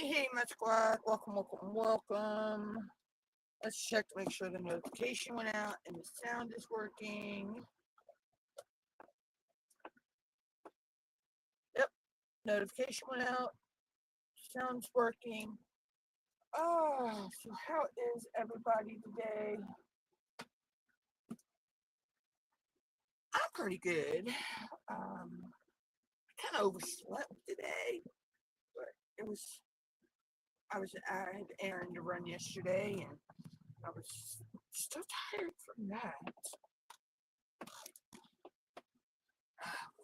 Hey, Met Squad. Welcome. Let's check to make sure the notification went out and the sound is working. Yep, notification went out. Sound's working. So how is everybody today? I'm pretty good. I kind of overslept today, but I had an errand to run yesterday, and I was still tired from that.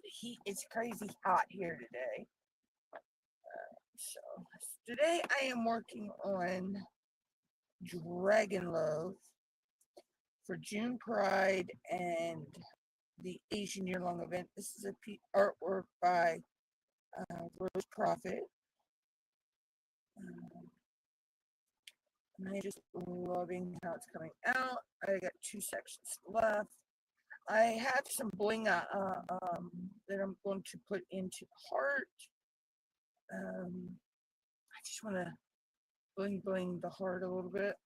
The heat is crazy hot here today. So today I am working on Dragon Love for June Pride and the Asian year-long event. This is a artwork by Rose Profit. And I'm just loving how it's coming out. I got 2 sections left. I have some bling that I'm going to put into the heart. I just want to bling the heart a little bit.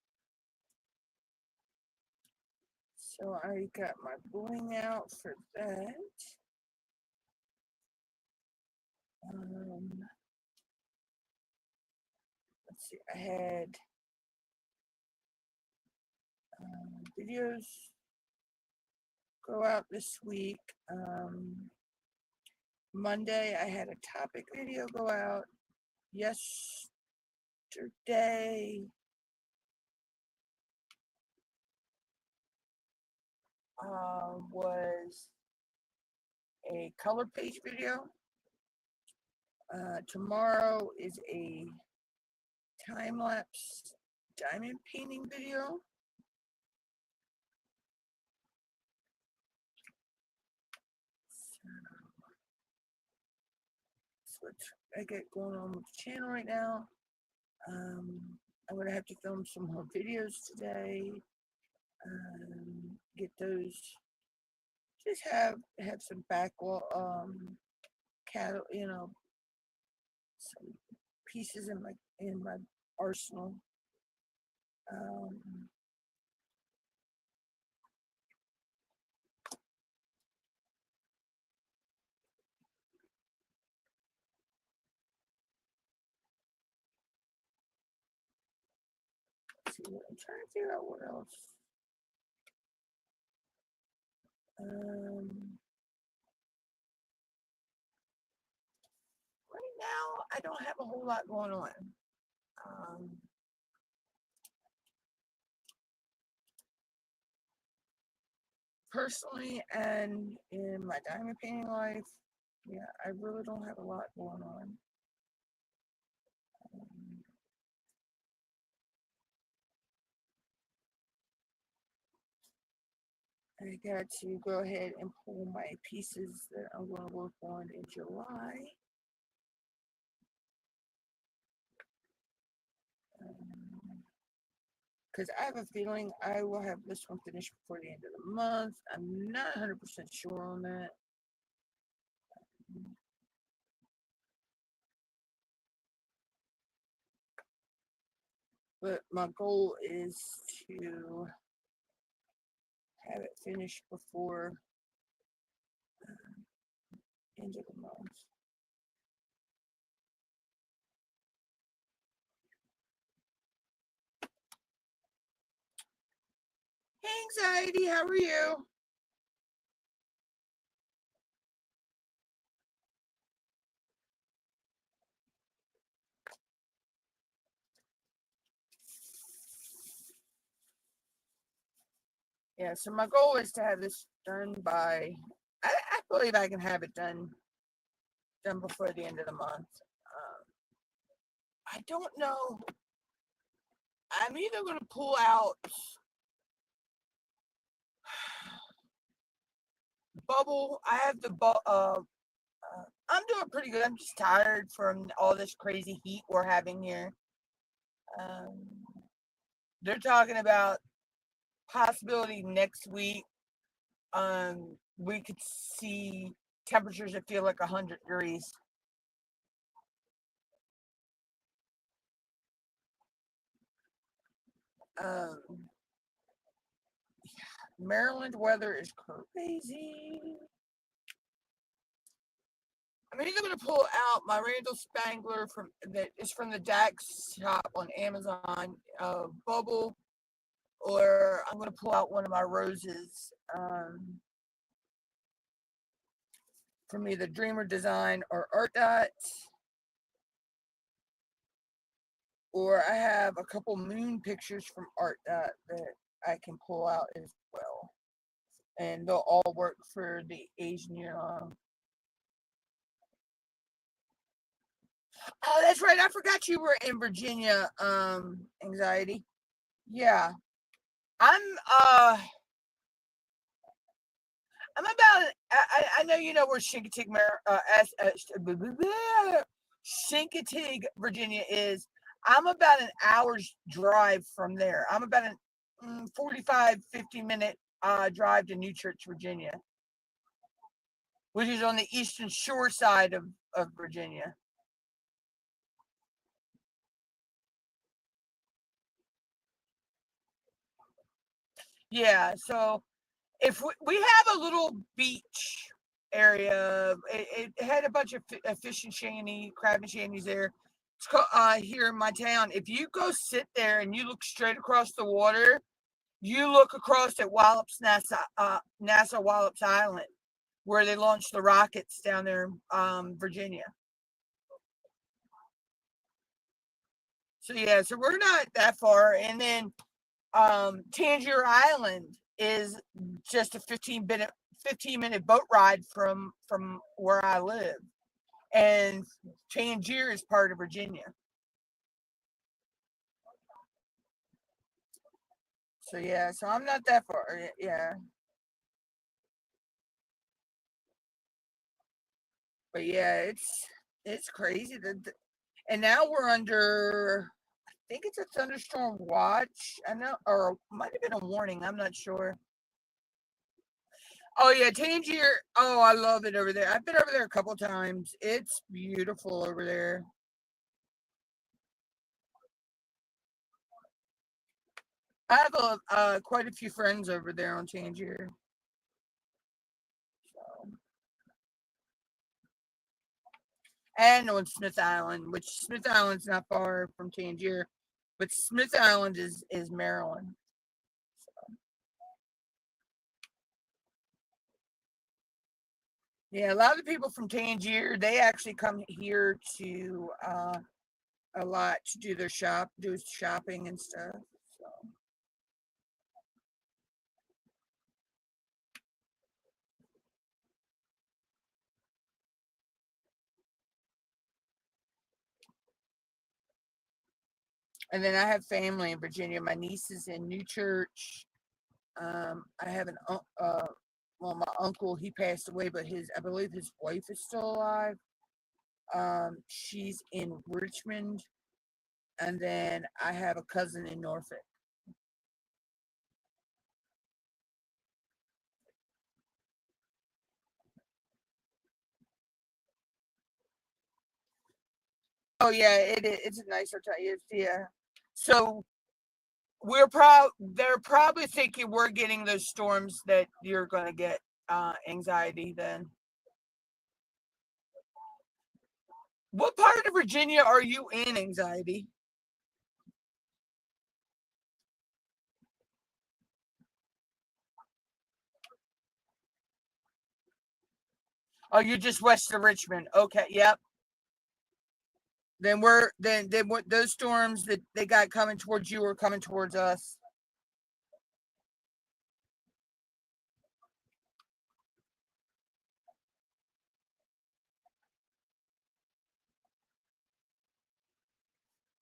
So I got my bling out for that. Let's see, I had videos go out this week. Monday, I had a topic video go out. Yesterday, was a color page video. Tomorrow is a time-lapse diamond painting video. So that's what I get going on with the channel right now. I'm gonna have to film some more videos today. Get those. Just have some backlog, some pieces in my arsenal. Let's see, I'm trying to figure out what else. Right now, I don't have a whole lot going on. Personally, and in my diamond painting life, yeah, I really don't have a lot going on. I got to go ahead and pull my pieces that I'm going to work on in July. Because I have a feeling I will have this one finished before the end of the month. I'm not 100% sure on that. But my goal is to have it finished before end of the month. Hey, Anxiety, how are you? Yeah, so my goal is to have this done by, I believe I can have it done before the end of the month. I don't know. I'm either going to pull out bubble. I have the I'm doing pretty good. I'm just tired from all this crazy heat we're having here. They're talking about possibility next week. We could see temperatures that feel like 100 degrees. Um, Maryland weather is crazy. I'm either going to pull out my Randall Spangler from that is from the Dax shop on Amazon, bubble, or I'm going to pull out one of my roses from either Dreamer Design or Art Dot. Or I have a couple moon pictures from Art Dot that I can pull out as well. And they'll all work for the Asian year long. Oh, that's right. I forgot you were in Virginia, Anxiety. Yeah. I'm uh I'm about I know you know where Chincoteague, Virginia is. I'm about an hour's drive from there. I'm about a 45-50 minute drive to New Church, Virginia, which is on the eastern shore side of Virginia. Yeah, so if we have a little beach area, it had a bunch of fish and shanty, crab and shanties there. It's called, here in my town. If you go sit there and you look straight across the water, you look across at NASA Wallops Island, where they launched the rockets down there, Virginia. So yeah, so we're not that far, and then Tangier Island is just a 15-minute boat ride from where I live, and Tangier is part of Virginia. So yeah, so I'm not that far. Yeah, but yeah, it's crazy and now we're under. I think it's a thunderstorm watch. I know, or might have been a warning. I'm not sure. Oh yeah, Tangier. Oh, I love it over there. I've been over there a couple times. It's beautiful over there. I have quite a few friends over there on Tangier. So. And on Smith Island, which Smith Island's not far from Tangier, but Smith Island is Maryland. Yeah, a lot of the people from Tangier, they actually come here to a lot to do shopping and stuff. So. And then I have family in Virginia. My niece is in New Church. I have well, my uncle, he passed away, but I believe his wife is still alive. She's in Richmond, and then I have a cousin in Norfolk. Oh yeah, it's a nice hotel. Yeah. So they're probably thinking we're getting those storms that you're gonna get anxiety then. What part of Virginia are you in, anxiety? Oh, you're just west of Richmond. Okay, yep. Then then what those storms that they got coming towards you are coming towards us.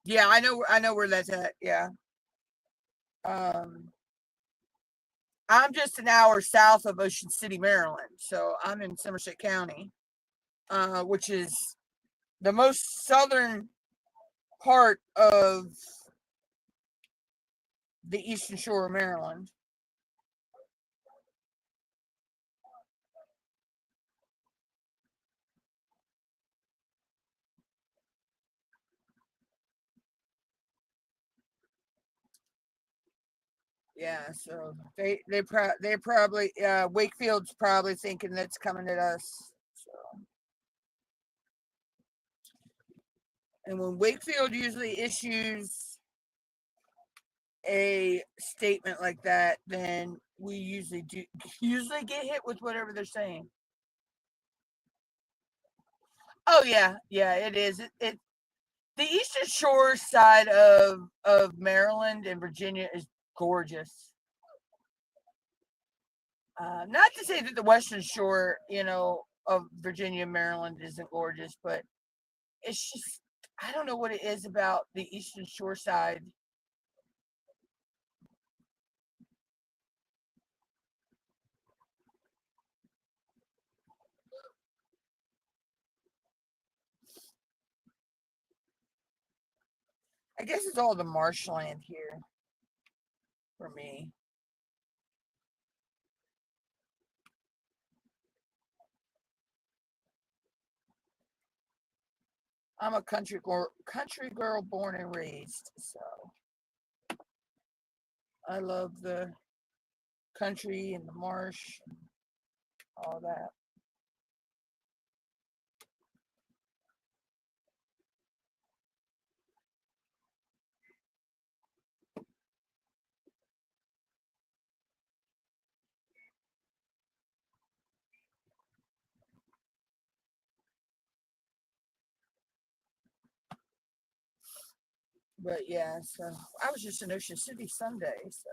Yeah, I know where that's at. Yeah. Um I'm just an hour south of Ocean City, Maryland. So I'm in Somerset County, which is the most southern part of the eastern shore of Maryland. Yeah, so they're probably Wakefield's probably thinking that's coming at us. So, and when Wakefield usually issues a statement like that, then we usually get hit with whatever they're saying. Oh yeah, yeah, it is. It the Eastern Shore side of Maryland and Virginia is gorgeous. Not to say that the Western Shore, of Virginia and Maryland isn't gorgeous, but it's just I don't know what it is about the Eastern Shore side. I guess it's all the marshland here for me. I'm a country girl born and raised, so I love the country and the marsh, and all that. But yeah, so I was just in Ocean City Sunday, so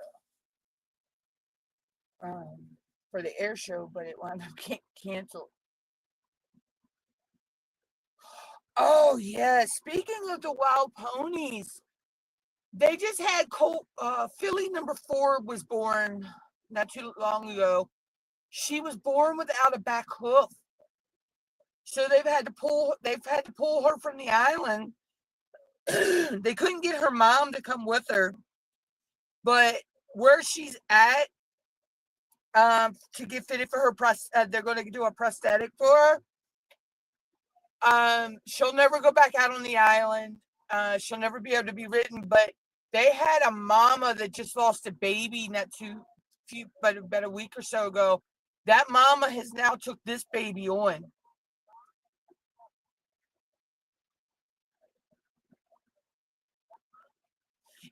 for the air show, but it wound up getting canceled. Oh yeah, speaking of the wild ponies, they just had Colt. Filly number 4 was born not too long ago. She was born without a back hoof, so they've had to pull her from the island. They couldn't get her mom to come with her, but where she's at, to get fitted for her they're going to do a prosthetic for her. She'll never go back out on the island. She'll never be able to be ridden. But they had a mama that just lost a baby but about a week or so ago. That mama has now took this baby on.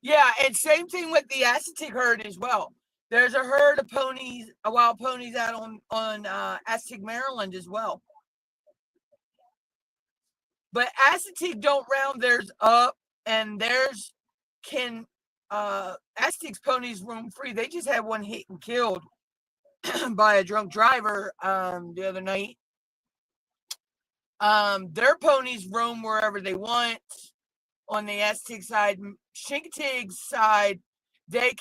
Yeah, and same thing with the Aztec herd as well. There's a herd of ponies, wild ponies out on Aztec, Maryland as well. But Aztec don't round theirs up, and theirs can Aztec's ponies roam free. They just had one hit and killed by a drunk driver the other night. Their ponies roam wherever they want. On the Aztec side, Chincoteague's side, their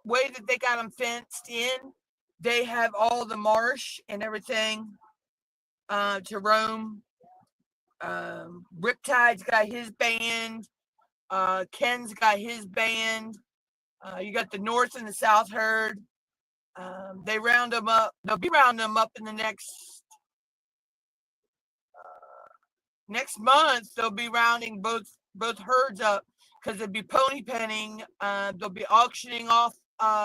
way that they got them fenced in. They have all the marsh and everything to roam. Riptide's got his band. Ken's got his band. You got the North and the South herd. They round them up. They'll be rounding them up in the next month. They'll be rounding both herds up because they'll be pony penning. They'll be auctioning off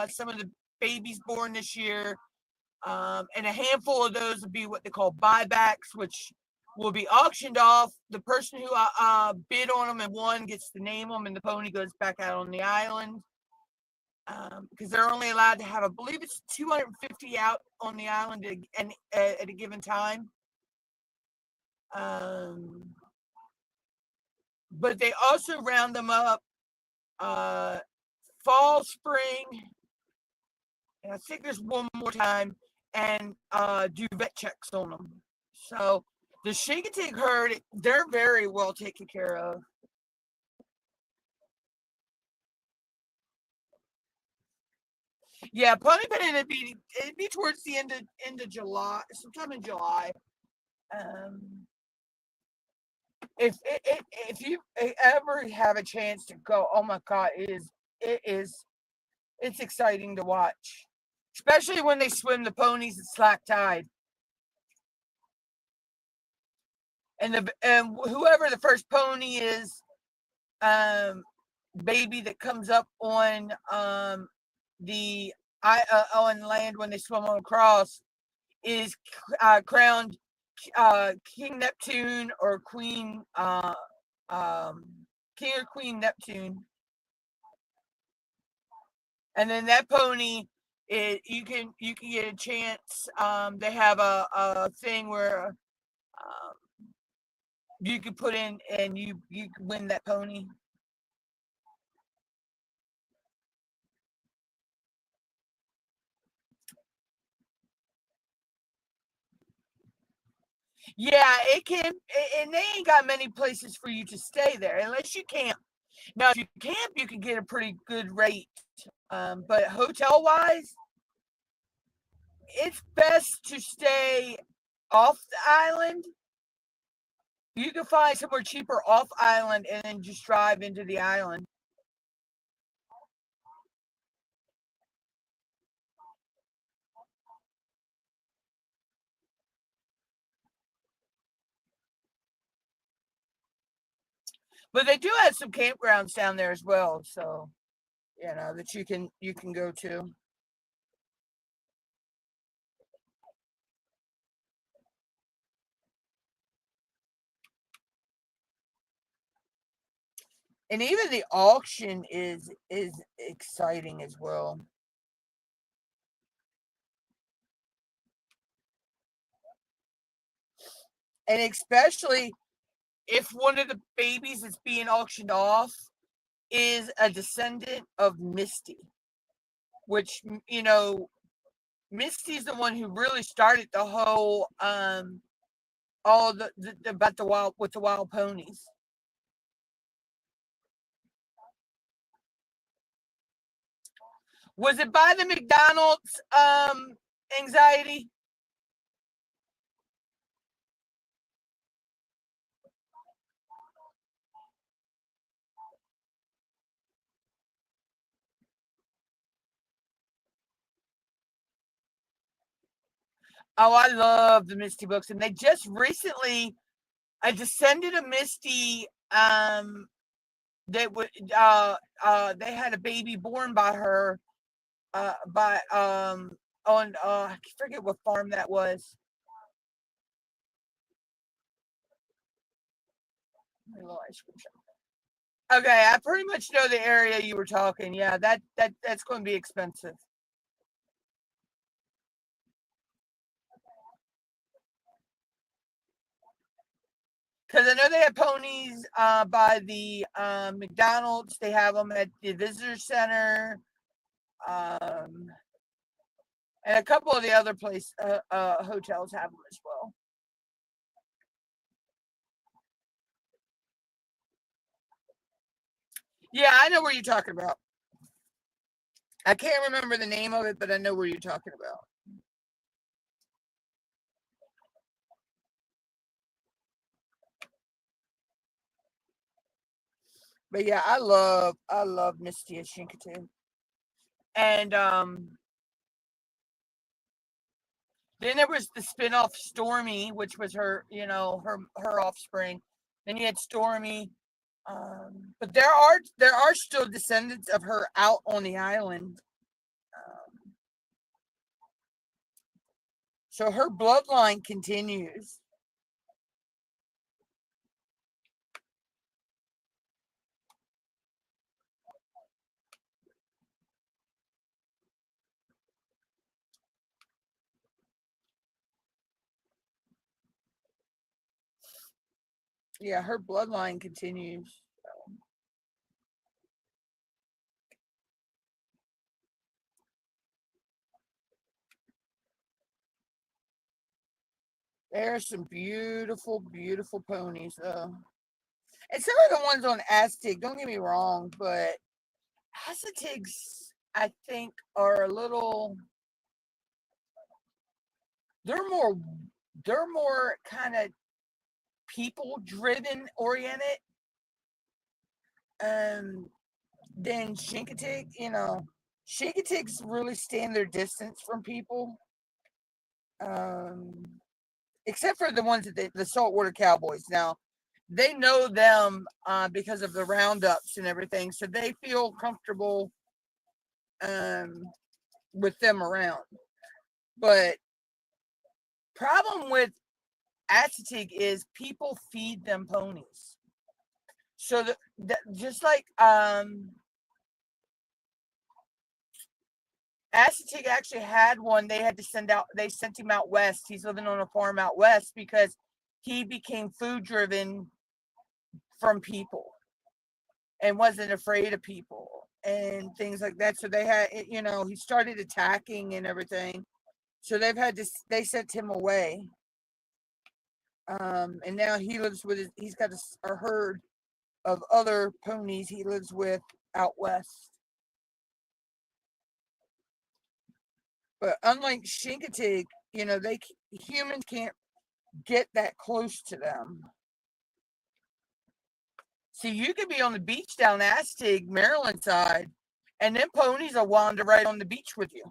some of the babies born this year, and a handful of those will be what they call buybacks, which will be auctioned off. The person who bid on them and won gets to name them, and the pony goes back out on the island. Because they're only allowed to have, I believe it's 250 out on the island at a given time. But they also round them up fall, spring, and I think there's one more time, and do vet checks on them. So the Chincoteague herd, they're very well taken care of. Yeah, pony penning it'd be towards the end of July, sometime in July. Um, if you ever have a chance to go, oh my god, it's exciting to watch, especially when they swim the ponies at slack tide, and whoever the first pony is, um, baby that comes up on the on land when they swim across is crowned King Neptune or Queen King or Queen Neptune. And then that pony, you can get a chance. They have a thing where you can put in and you can win that pony. Yeah, it can, and they ain't got many places for you to stay there unless you camp. Now, if you camp, you can get a pretty good rate. But hotel wise, it's best to stay off the island. You can find somewhere cheaper off island and then just drive into the island. But they do have some campgrounds down there as well, so that you can go to. And even the auction is exciting as well. And especially if one of the babies that's being auctioned off is a descendant of Misty, which Misty's the one who really started the whole all the about the wild ponies. Was it by the McDonald's anxiety? Oh, I love the Misty books, and they just recently a descendant of Misty that would they had a baby born by her by on I forget what farm that was. Little ice cream shop. Okay, I pretty much know the area you were talking. Yeah, that's going to be expensive. Because I know they have ponies by the McDonald's. They have them at the visitor center, and a couple of the other hotels have them as well. Yeah, I know where you're talking about. I can't remember the name of it, but I know where you're talking about. But yeah, I love Misty at Shinkatu. And then there was the spinoff Stormy, which was her, her offspring. Then you had Stormy. But there are still descendants of her out on the island. Um, so her bloodline continues. Yeah, her bloodline continues. There are some beautiful, beautiful ponies, though. And some of the ones on Aztec, don't get me wrong, but Aztecs, I think, are a little. They're more. They're more kind of people driven oriented. Than Shinkatig. Shinkatigs really stand their distance from people. Um, except for the ones that the saltwater cowboys. Now, they know them because of the roundups and everything, so they feel comfortable with them around. But problem with Assateague is people feed them ponies. So just like Assateague actually had one, they sent him out west. He's living on a farm out west because he became food driven from people and wasn't afraid of people and things like that. So they had, he started attacking and everything. So they sent him away. And now he lives with he's got a herd of other ponies he lives with out west. But unlike Chincoteague, humans can't get that close to them. See, you could be on the beach down Assateague, Maryland side, and then ponies will wander right on the beach with you.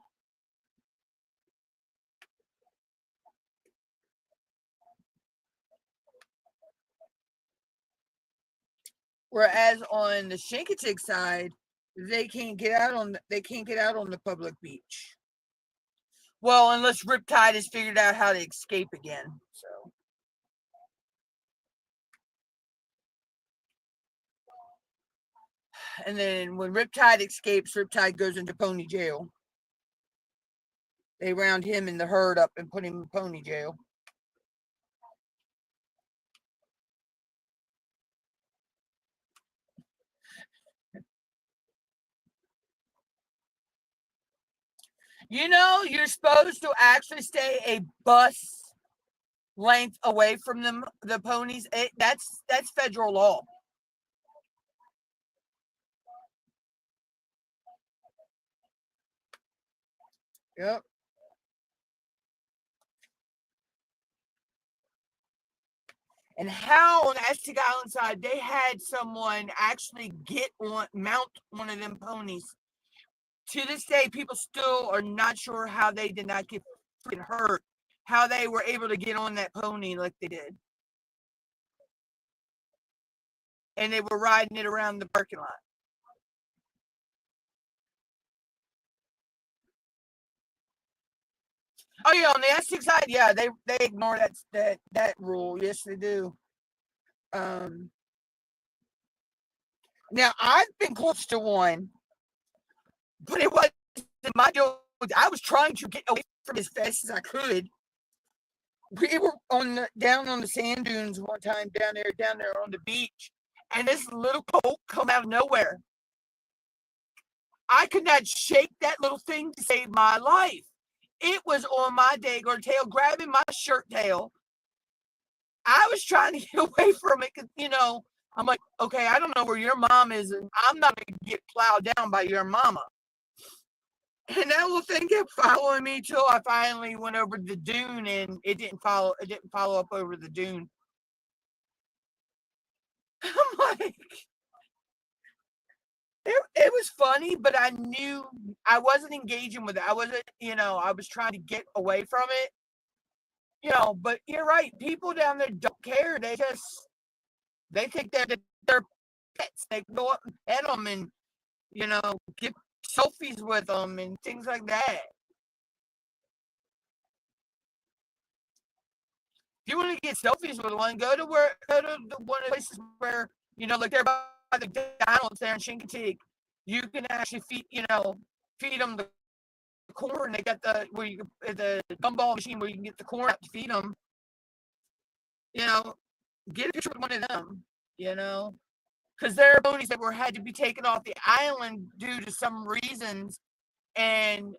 Whereas on the Chincoteague side, they can't get out on the public beach. Well, unless Riptide has figured out how to escape again. So. And then when Riptide escapes, Riptide goes into pony jail. They round him and the herd up and put him in pony jail. You're supposed to actually stay a bus length away from them, the ponies. That's federal law. Yep. And how on the Assateague Island side they had someone actually mount one of them ponies. To this day, people still are not sure how they did not get freaking hurt, how they were able to get on that pony like they did. And they were riding it around the parking lot. Oh yeah, on the Assateague side, yeah, they ignore that rule. Yes, they do. Now I've been close to one, but it wasn't my deal. I was trying to get away from as fast as I could. We were down on the sand dunes one time down there on the beach, and this little colt come out of nowhere. I could not shake that little thing to save my life. It was on my daggone tail, grabbing my shirt tail. I was trying to get away from it because, I'm like, okay, I don't know where your mom is, and I'm not going to get plowed down by your mama. And that little thing kept following me till I finally went over the dune, and it didn't follow up over the dune. I'm like, it was funny, but I knew I wasn't engaging with it. I wasn't, I was trying to get away from it. But you're right. People down there don't care. They think they're pets. They go up and pet them and, get selfies with them and things like that. If you want to get selfies with one, go to one of the places where, like they're by the McDonald's there in Chincoteague. You can actually feed them the corn. They got the gumball machine where you can get the corn out to feed them. Get a picture with one of them. Because there are ponies that had to be taken off the island due to some reasons, and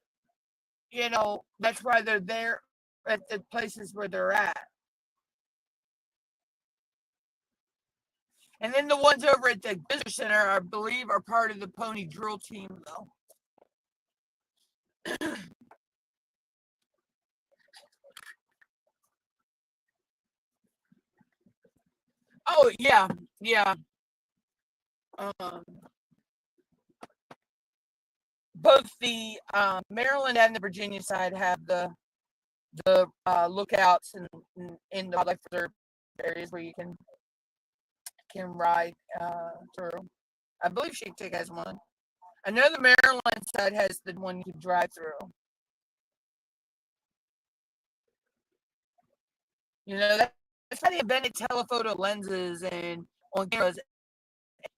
that's why they're there at the places where they're at. And then the ones over at the visitor center, I believe, are part of the pony drill team, though. Oh yeah, yeah. Both the Maryland and the Virginia side have the lookouts and in the wildlife preserve areas where you can can ride through. I believe Shinkitig has one. I know the Maryland side has the one you can drive through. You know, that's how they invented telephoto lenses and on cameras.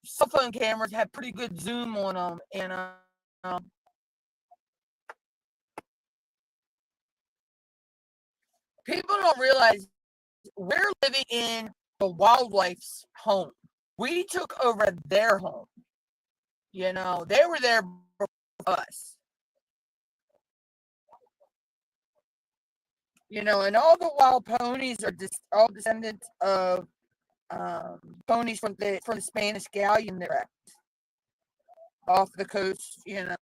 Cell phone cameras have pretty good zoom on them, and people don't realize we're living in the wildlife's home. We took over their home. You know, they were there before us. You know, and all the wild ponies are just all descendants of ponies from the Spanish galleon there off the coast. You know,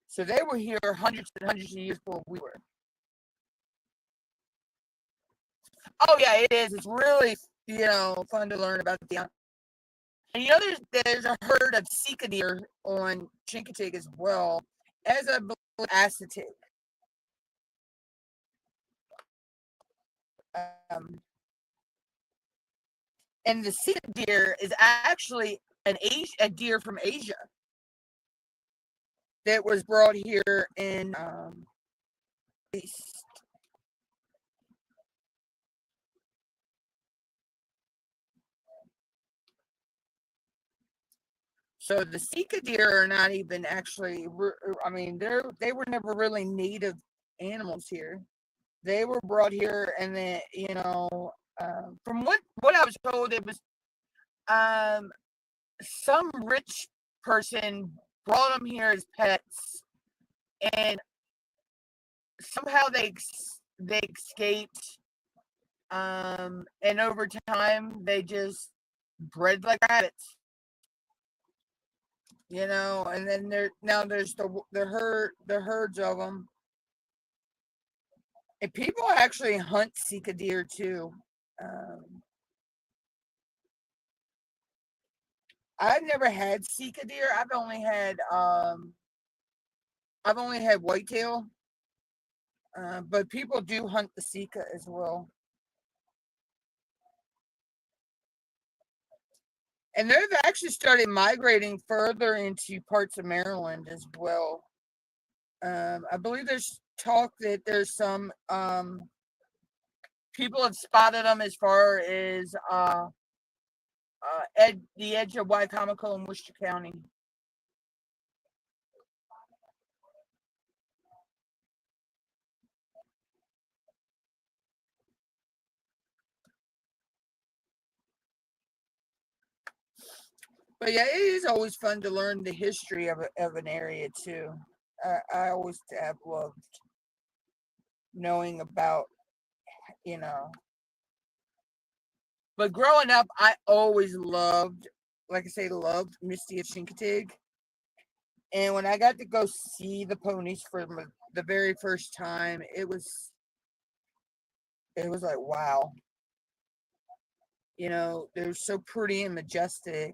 so they were here hundreds and hundreds of years before we were. Oh yeah, it is. It's really fun to learn about the. And you know, there's a herd of Sika deer on Chincoteague as well as a acetate. Um, and the Sika deer is actually a deer from Asia that was brought here in so the Sika deer are not even actually. I mean, they were never really native animals here. They were brought here, and then from what I was told, it was um, some rich person brought them here as pets, and somehow they escaped. And over time, they just bred like rabbits. You know, and then there's the herds of them, and people actually hunt Sika deer too. Um, I've never had Sika deer. I've only had whitetail, but people do hunt the Sika as well, and they've actually started migrating further into parts of Maryland as well. I believe there's talk that there's some people have spotted them as far as the edge of Wycomico and Worcester County. But yeah, it is always fun to learn the history of an area too. I always have loved knowing about, you know. But growing up, I always loved, like I say, loved Misty of Chincoteague. And when I got to go see the ponies for the very first time, it was like wow. You know, they're so pretty and majestic,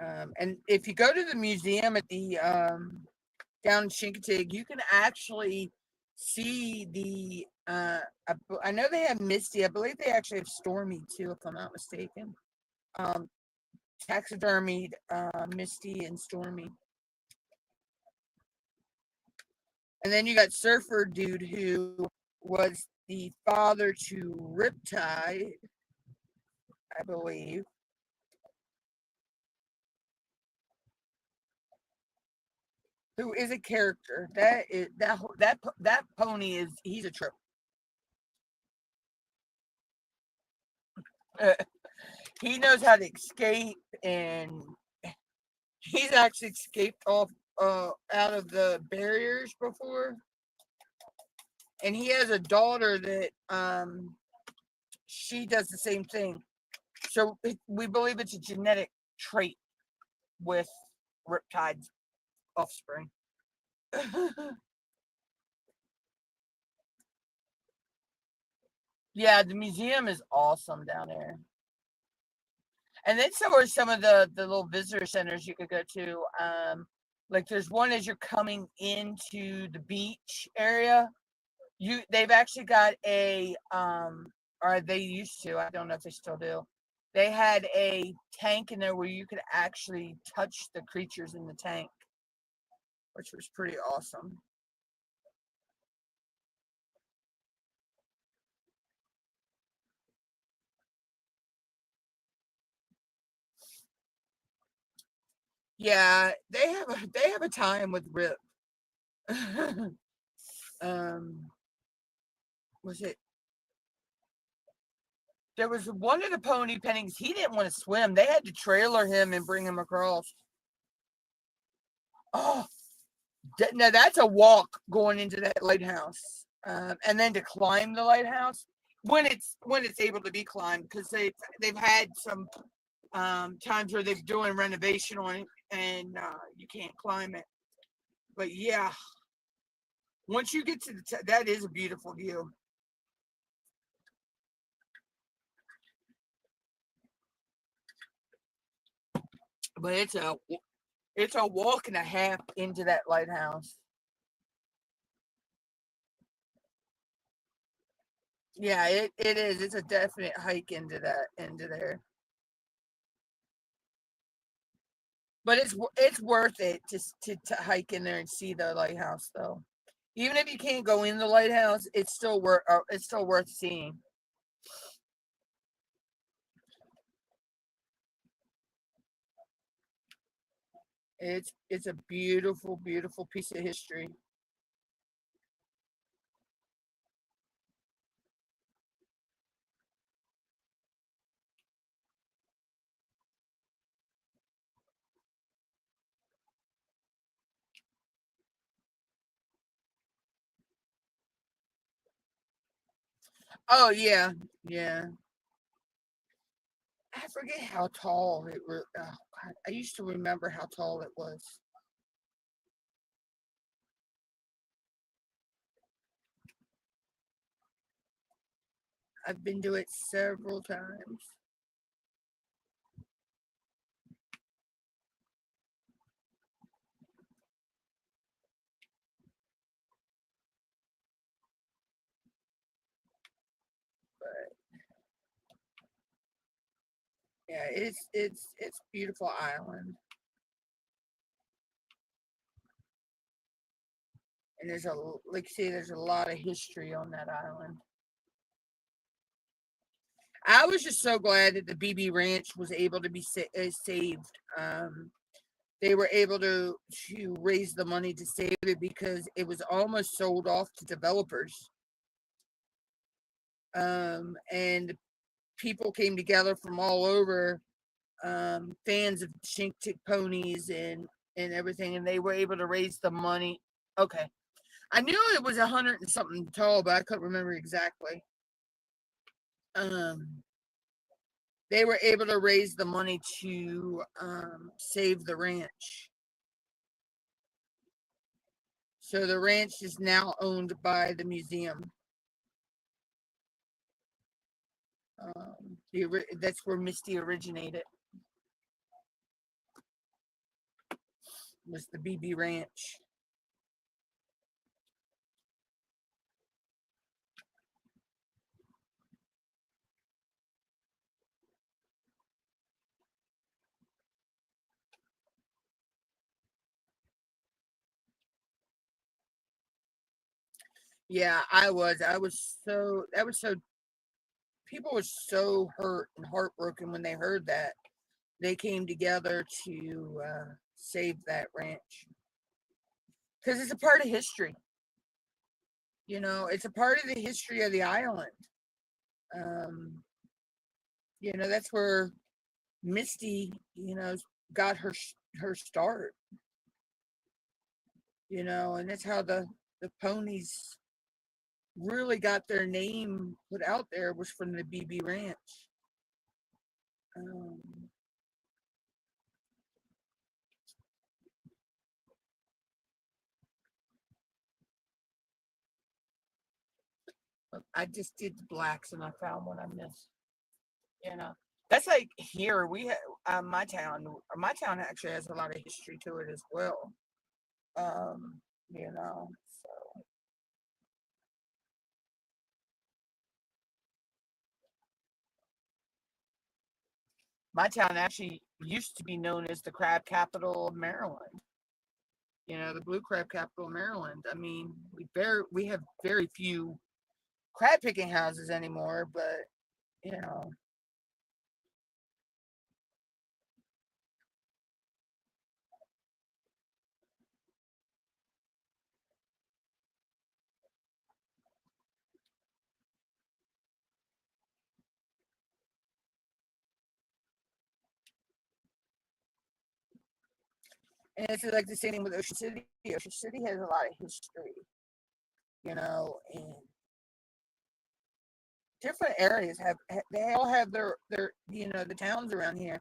and if you go to the museum at the down in Chincoteague, you can actually see the. I know they have Misty. I believe they actually have Stormy too, if I'm not mistaken. Um, Taxidermied Misty and Stormy, and then you got Surfer Dude, who was the father to Riptide, I believe. Who is a character that pony is he's a trip. He knows how to escape, and he's actually escaped off out of the barriers before. And he has a daughter that she does the same thing. So we believe it's a genetic trait with Riptide's offspring. Yeah, the museum is awesome down there. And then so are some of the little visitor centers you could go to. Like there's one as you're coming into the beach area. They've actually got a or they used to, I don't know if they still do. They had a tank in there where you could actually touch the creatures in the tank, which was pretty awesome. Yeah, they have a time with WIP. um, was it? There was one of the pony pennies. He didn't want to swim. They had to trailer him and bring him across. Oh, now that's a walk going into that lighthouse, and then to climb the lighthouse when it's able to be climbed, because they've had some times where they're doing renovation on it and you can't climb it. But yeah, once you get to that is a beautiful view. But it's a walk and a half into that lighthouse. Yeah, it is. It's a definite hike into there. But it's worth it to hike in there and see the lighthouse though. Even if you can't go in the lighthouse, it's still worth seeing. It's a beautiful, beautiful piece of history. Oh yeah, yeah. I forget how tall it was. Oh, God, I used to remember how tall it was. I've been to it several times. But yeah, it's beautiful island, and there's a like you say, there's a lot of history on that island. I was just so glad that the BB Ranch was able to be saved. They were able to raise the money to save it because it was almost sold off to developers. And people came together from all over, fans of Chink Tick ponies and everything, and they were able to raise the money. Okay, I knew it was 100 and something tall, but I couldn't remember exactly. Um, they were able to raise the money to save the ranch. So the ranch is now owned by the museum. That's where Misty originated. Was the BB Ranch. Yeah, I was. I was so. That was so. People were so hurt and heartbroken when they heard that. They came together to save that ranch because it's a part of history. It's a part of the history of the island. Um, that's where Misty, got her start. And that's how the ponies really got their name put out there was from the BB Ranch. Um, I just did the blacks and I found what I missed. You know, That's like here we have my town actually has a lot of history to it as well. Um, you know, so my town actually used to be known as the crab capital of Maryland. The blue crab capital of Maryland. I mean, we have very few crab picking houses anymore, but you know, and it's like the same thing with Ocean City. Ocean City has a lot of history, and different areas they all have their the towns around here.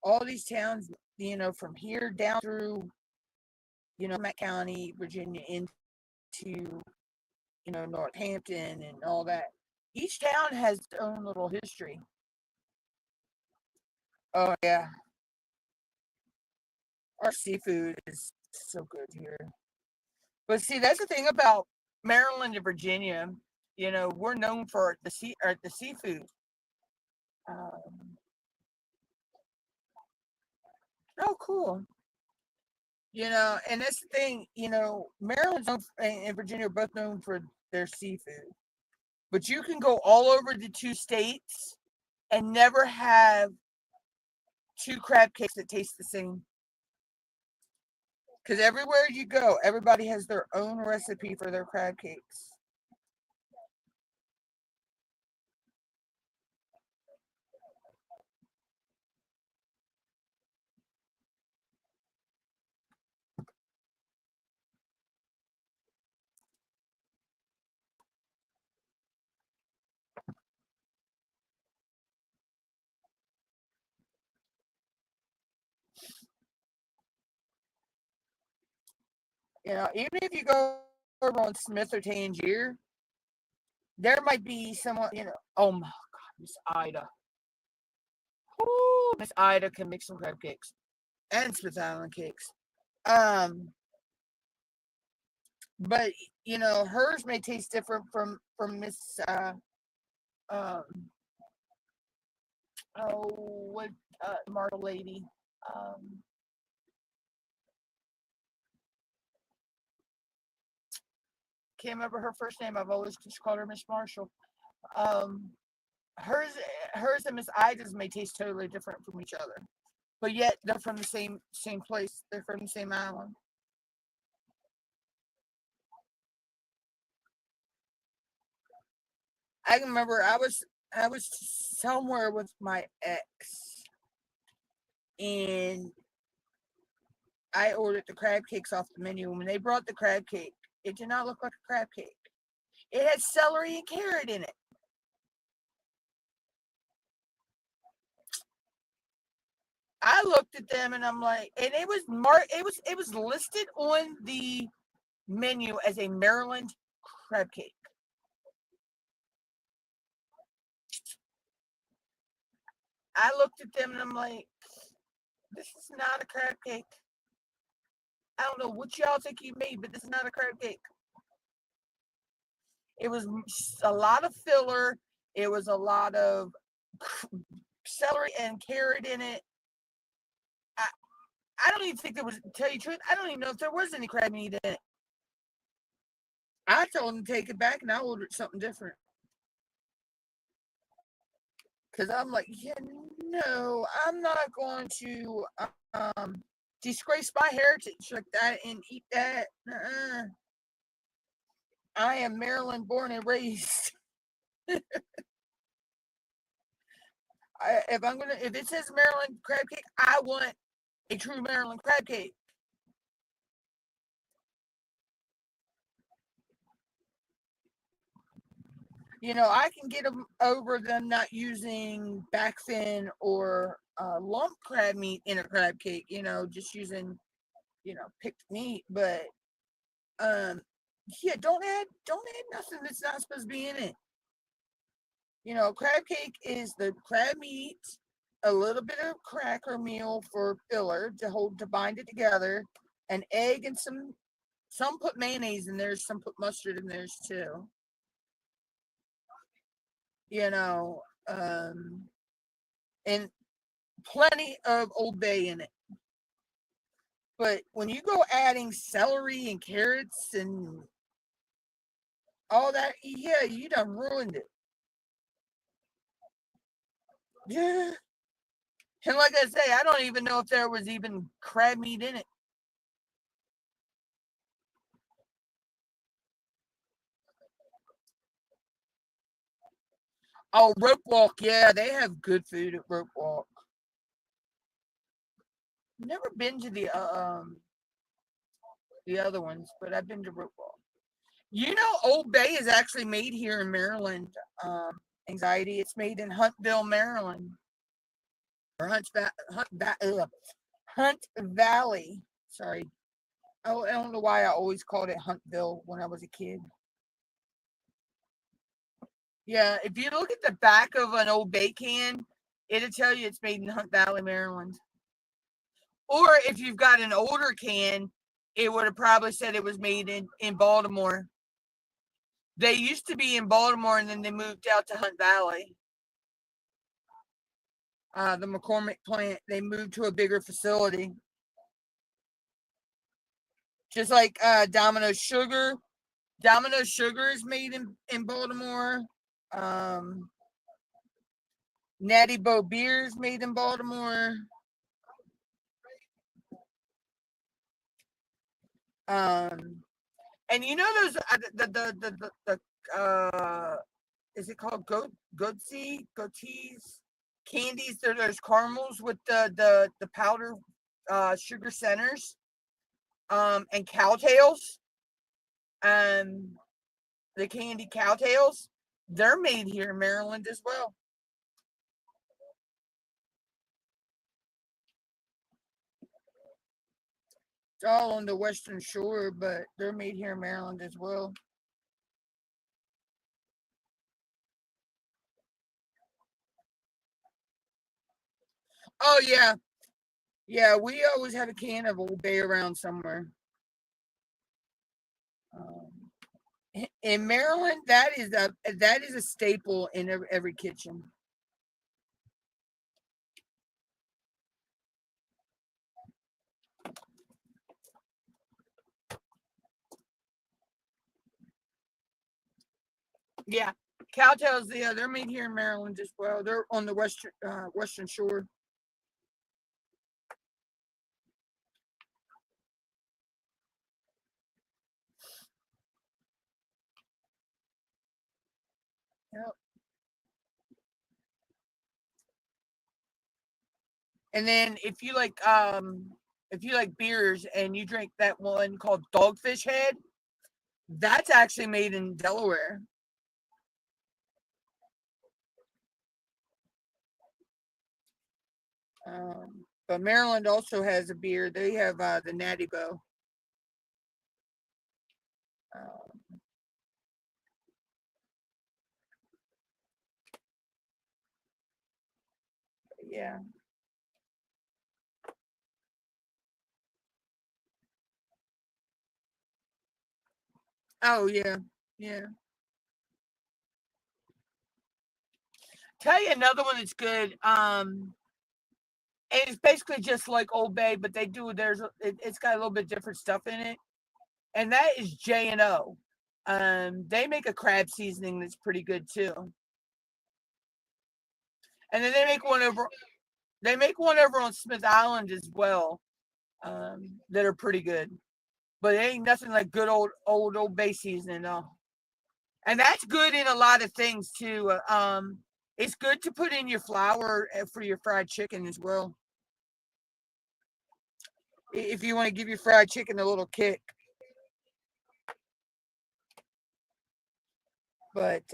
All these towns, from here down through Matt County, Virginia, into Northampton and all that. Each town has its own little history. Oh yeah, our seafood is so good here. But see, that's the thing about Maryland and Virginia. We're known for the seafood. Um, oh, cool. And that's the thing. Maryland's and Virginia are both known for their seafood. But you can go all over the two states and never have two crab cakes that taste the same. Because everywhere you go, everybody has their own recipe for their crab cakes. Even if you go over on Smith or Tangier, there might be someone, oh my God, Miss Ida. Ooh, Miss Ida can make some crab cakes and Smith Island cakes. Um, but hers may taste different from Miss um oh what Marshall lady. Um, can't remember her first name. I've always just called her Miss Marshall. Um, hers hers and Miss Ida's may taste totally different from each other, but yet they're from the same place. They're from the same island. I can remember I was somewhere with my ex, and I ordered the crab cakes off the menu. And when they brought the crab cake, it did not look like a crab cake. It had celery and carrot in it. I looked at them and I'm like, and it was listed on the menu as a Maryland crab cake. I looked at them and I'm like, this is not a crab cake. I don't know what y'all think you made, but this is not a crab cake. It was a lot of filler. It was a lot of celery and carrot in it. I, I don't even think there was, to tell you the truth, I don't even know if there was any crab meat in it. I told them to take it back and I ordered something different. Because I'm like, yeah, no, I'm not going to um, disgrace my heritage like that and eat that. I am Maryland born and raised. If it says Maryland crab cake, I want a true Maryland crab cake. I can get them over them not using back fin or lump crab meat in a crab cake. Just using picked meat. But um, yeah, don't add nothing that's not supposed to be in it. Crab cake is the crab meat. a little bit of cracker meal for filler to bind it together, an egg, and some put mayonnaise in theirs, some put mustard in theirs too. You know, and plenty of Old Bay in it. But when you go adding celery and carrots and all that, yeah, you done ruined it. Yeah. And like I say, I don't even know if there was even crab meat in it. Oh, Rope Walk, yeah, they have good food at Rope Walk. Never been to the other ones, but I've been to Rope Walk. You know, Old Bay is actually made here in Maryland. Anxiety. It's made in Huntville, Maryland, or Hunt Valley. Sorry, I don't know why I always called it Huntville when I was a kid. Yeah, if you look at the back of an Old Bay can, it'll tell you it's made in Hunt Valley, Maryland. Or if you've got an older can, it would have probably said it was made in Baltimore. They used to be in Baltimore, and then they moved out to Hunt Valley. The McCormick plant, they moved to a bigger facility. Just like Domino's Sugar. Domino's Sugar is made in Baltimore. Natty Boh Beer is made in Baltimore. And you know those is it called goatees candies? There's caramels with the powder sugar centers, and cowtails, and the candy cowtails. They're made here in Maryland as well. It's all on the Western Shore, but they're made here in Maryland as well. Oh yeah, yeah. We always have a can of Old Bay around somewhere. Um, in Maryland, that is a staple in every kitchen. Yeah, cowtails. Yeah, they're made here in Maryland as well. They're on the Western Shore. Yep. And then if you like beers and you drink that one called Dogfish Head, that's actually made in Delaware. But Maryland also has a beer. They have the Natty Boh. Um, yeah. Oh yeah. Yeah. Tell you another one that's good. And it's basically just like Old Bay, but it's got a little bit different stuff in it, and that is J&O. They make a crab seasoning that's pretty good too, and then they make one over on Smith Island as well, that are pretty good. But it ain't nothing like good Old Bay seasoning though, and that's good in a lot of things too. It's good to put in your flour for your fried chicken as well, if you want to give your fried chicken a little kick. But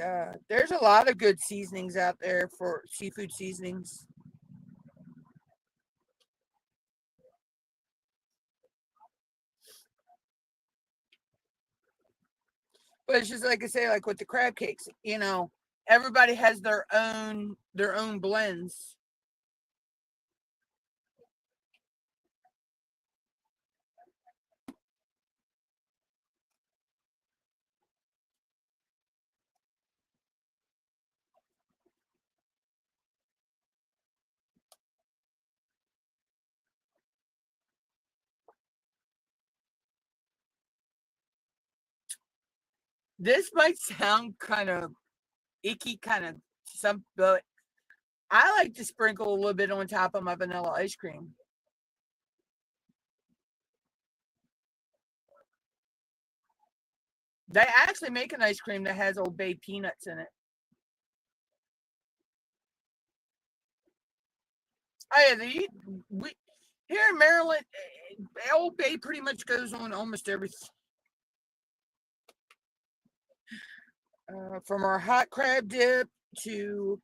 there's a lot of good seasonings out there for seafood seasonings. But it's just like I say, like with the crab cakes, everybody has their own blends. This might sound kind of icky, kind of some, but I like to sprinkle a little bit on top of my vanilla ice cream. They actually make an ice cream that has Old Bay peanuts in it. Oh yeah, here in Maryland, Old Bay pretty much goes on almost everything. From our hot crab dip to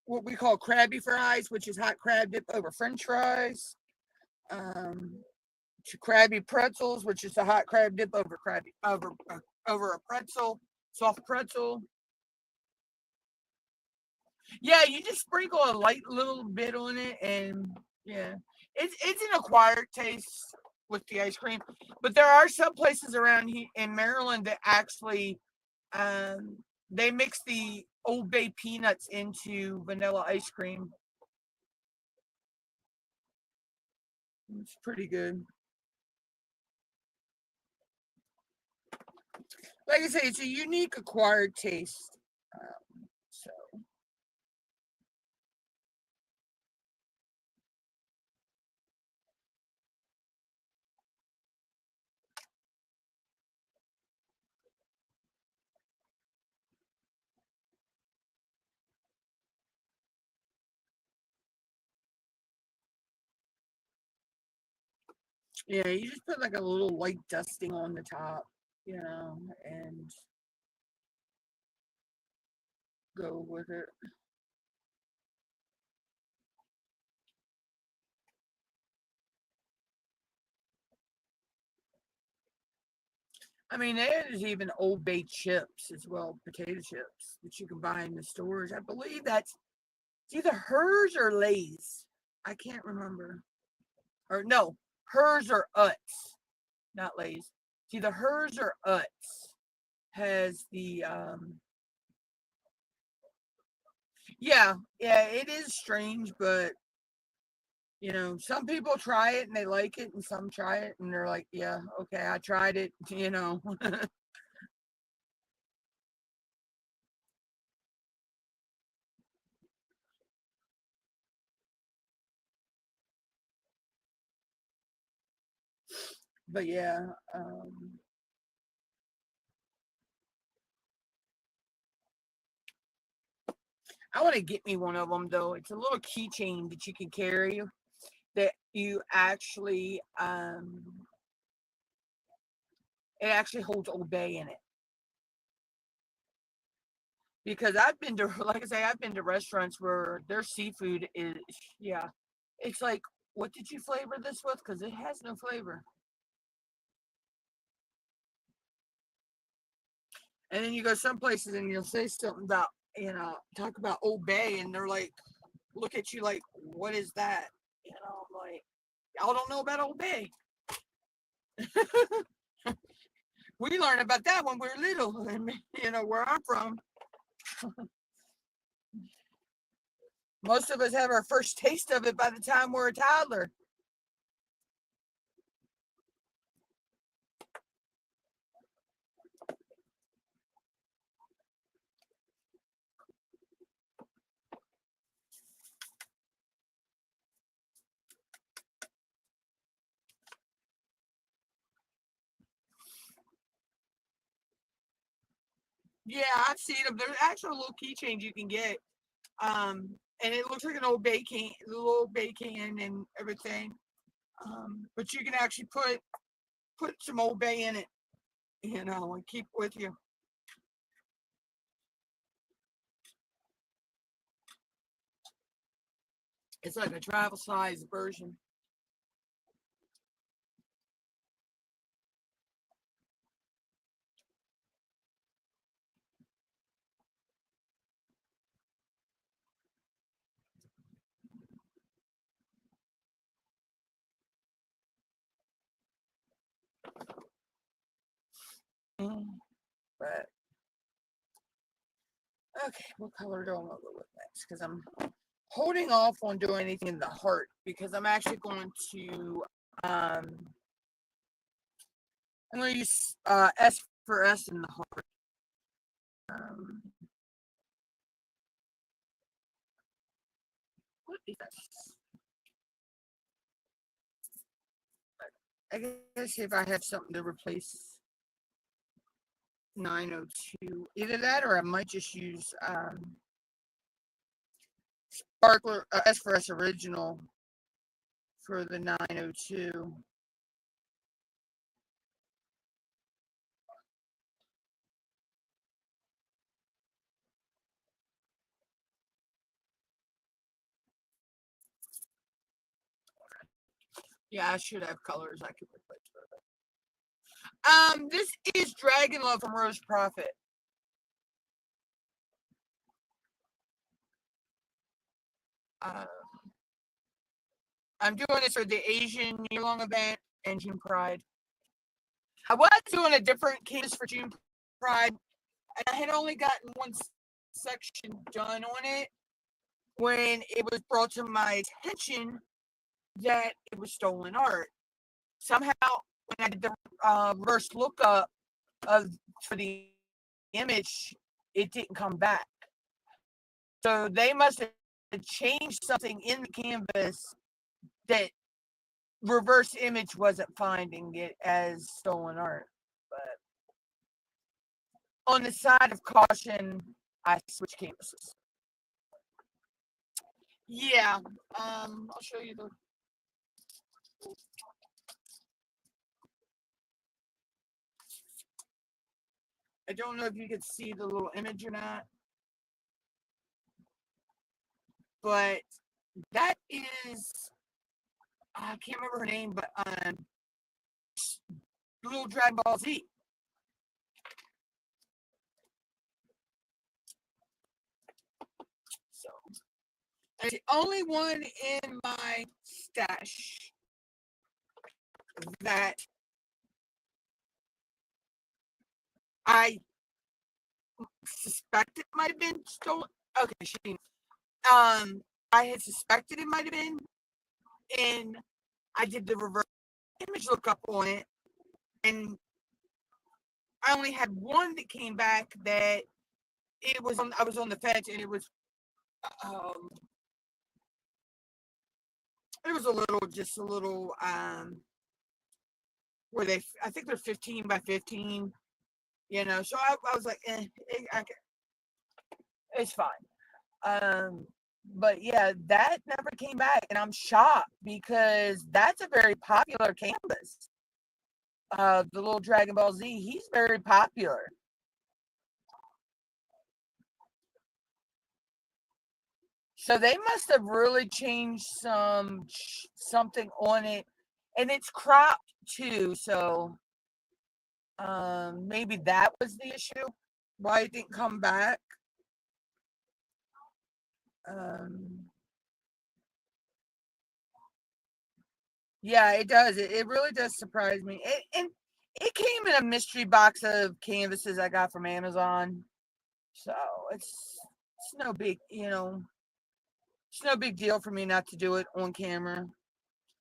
what we call Krabby Fries, which is hot crab dip over French fries, to Krabby Pretzels, which is the hot crab dip over over a pretzel, soft pretzel. Yeah, you just sprinkle a light little bit on it, and yeah, it's an acquired taste with the ice cream. But there are some places around here in Maryland that actually they mix the Old Bay peanuts into vanilla ice cream. It's pretty good. Like I say, it's a unique acquired taste. So yeah, you just put like a little light dusting on the top, and go with it. I mean, there's even Old Bay chips as well, potato chips that you can buy in the stores. I believe that's it's either hers or Lay's. I can't remember. Or no, hers or Utz, not Lay's. It's either hers or Utz has the yeah, yeah, it is strange, but some people try it and they like it, and some try it and they're like, yeah, okay, I tried it. But yeah, I want to get me one of them though. It's a little keychain that you can carry that you actually it actually holds Old Bay in it. Because I've been to, like I say, I've been to restaurants where their seafood is, yeah, it's like, what did you flavor this with? Because it has no flavor. And then you go some places and you'll say something about, talk about Old Bay, and they're like, look at you like, what is that? I'm like, y'all don't know about Old Bay. We learned about that when we were little, and where I'm from. Most of us have our first taste of it by the time we're a toddler. Yeah, I've seen them. There's actual little keychains you can get. And it looks like an Old Bay can, little Old Bay can and everything. But you can actually put some Old Bay in it, and keep with you. It's like a travel size version. But okay, what color do I want to go with next? Because I'm holding off on doing anything in the heart because I'm actually going to I'm going to use S for us in the heart. What is this? I guess if I have something to replace 902, either that or I might just use Sparkler S for S original for the 902. Yeah, I should have colors I could replace with it. This is Dragon Love from Rose Profit. I'm doing this for the Asian year-long event and June Pride. I was doing a different canvas for June Pride, and I had only gotten one section done on it when it was brought to my attention that it was stolen art. Somehow, when I did the reverse lookup for the image, it didn't come back. So they must have changed something in the canvas that reverse image wasn't finding it as stolen art. But on the side of caution, I switched canvases. Yeah, I'll show you the. I don't know if you could see the little image or not, but that is, I can't remember her name, but little Dragon Ball Z. So, it's the only one in my stash that I suspect it might have been stolen. Okay, I had suspected it might have been, and I did the reverse image lookup on it, and I only had one that came back that it was on. I was on the fence, and it was just a little where I think they're 15 by 15, so I was like, it's fine. But yeah, that never came back, and I'm shocked because that's a very popular canvas. The little Dragon Ball Z, he's very popular. So they must have really changed something on it, and it's cropped too. So maybe that was the issue why it didn't come back. Yeah, it does. It really does surprise me. And it came in a mystery box of canvases I got from Amazon. So it's no big, it's no big deal for me not to do it on camera.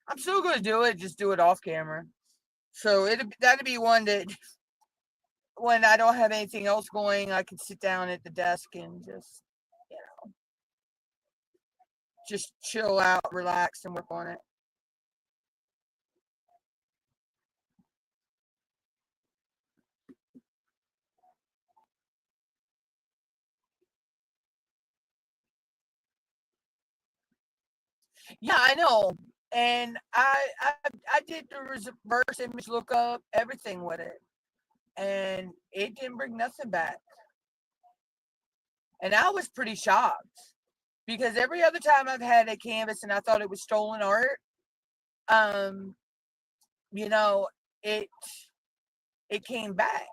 I'm still gonna do it, just do it off camera. So that'd be one that when I don't have anything else going, I can sit down at the desk and just chill out, relax, and work on it. Yeah, I know. And I did the reverse image lookup, everything with it, and it didn't bring nothing back. And I was pretty shocked because every other time I've had a canvas and I thought it was stolen art, um, you know, it it came back.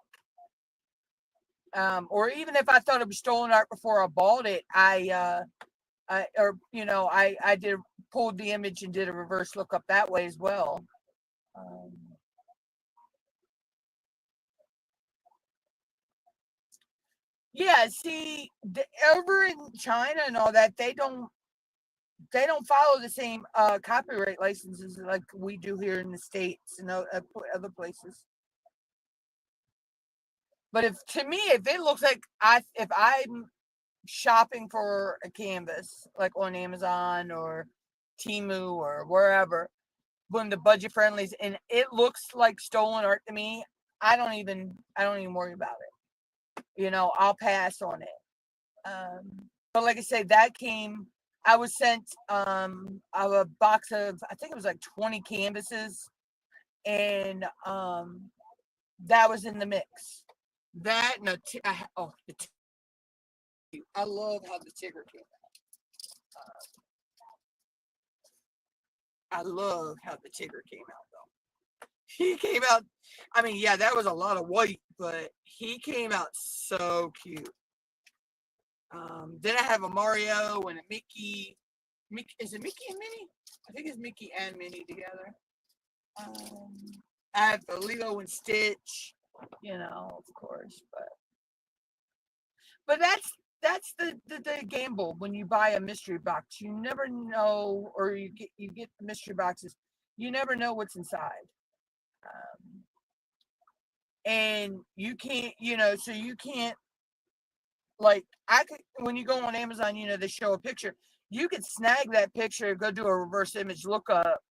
Or even if I thought it was stolen art before I bought it, I did pulled the image and did a reverse lookup that way as well. Um, yeah, see, over in China and all that, they don't follow the same copyright licenses like we do here in the States and other places. But if it looks like if I'm shopping for a canvas like on Amazon or Temu or wherever, when the budget friendlies and it looks like stolen art to me, I don't even worry about it. I'll pass on it. But like I said, I was sent a box of, I think it was like 20 canvases, and that was in the mix. That and I love how the Tigger came out. I love how the Tigger came out though. He came out. I mean, yeah, that was a lot of white, but he came out so cute. Then I have a Mario and a Mickey. Is it Mickey and Minnie? I think it's Mickey and Minnie together. I have the Lilo and Stitch, of course, but that's the gamble when you buy a mystery box. You never know, or you get the mystery boxes. You never know what's inside, and you can't, so you can't. Like when you go on Amazon, they show a picture. You could snag that picture, go do a reverse image lookup,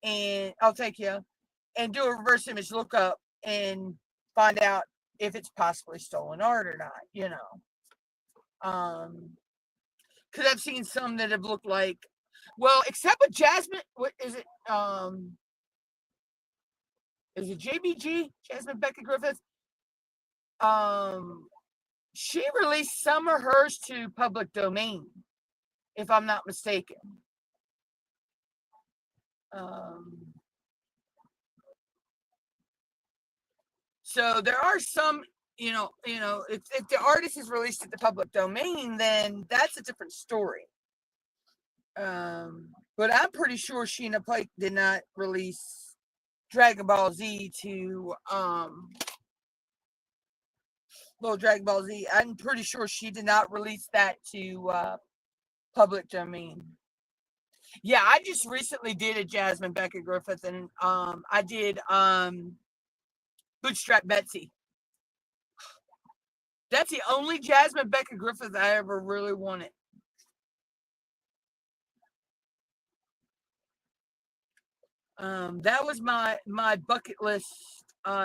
and I'll take you, and do a reverse image lookup and find out if it's possibly stolen art or not. Because I've seen some that have looked like, well, except with Jasmine. What is it? Is it JBG? Jasmine Beckett Griffith. She released some of hers to public domain, if I'm not mistaken. So there are some, if the artist is released at the public domain, then that's a different story. But I'm pretty sure Sheena Pike did not release Dragon Ball Z to little Dragon Ball Z. I'm pretty sure she did not release that to public domain. Yeah, I just recently did a Jasmine Beckett Griffith, and I did Bootstrap Betsy. That's the only Jasmine Beckett Griffith I ever really wanted. That was my bucket list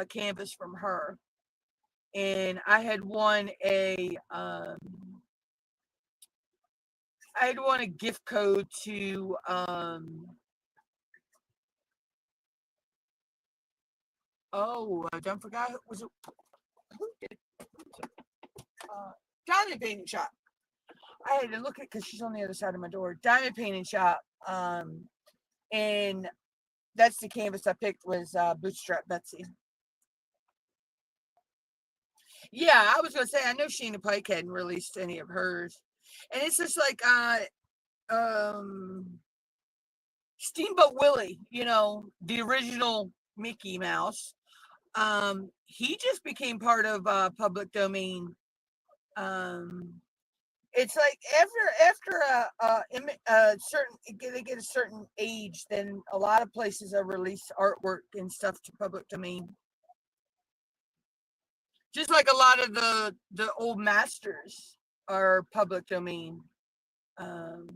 canvas from her, and I had won a gift code to don't forget who did Diamond Painting Shop. I had to look at because she's on the other side of my door. Diamond Painting Shop, and that's the canvas I picked was Bootstrap Betsy. Yeah, I was gonna say I know Sheena Pike hadn't released any of hers, and it's just like Steamboat Willie, the original Mickey Mouse. He just became part of public domain. It's like after a certain they get a certain age, then a lot of places are release artwork and stuff to public domain. Just like a lot of the old masters are public domain, and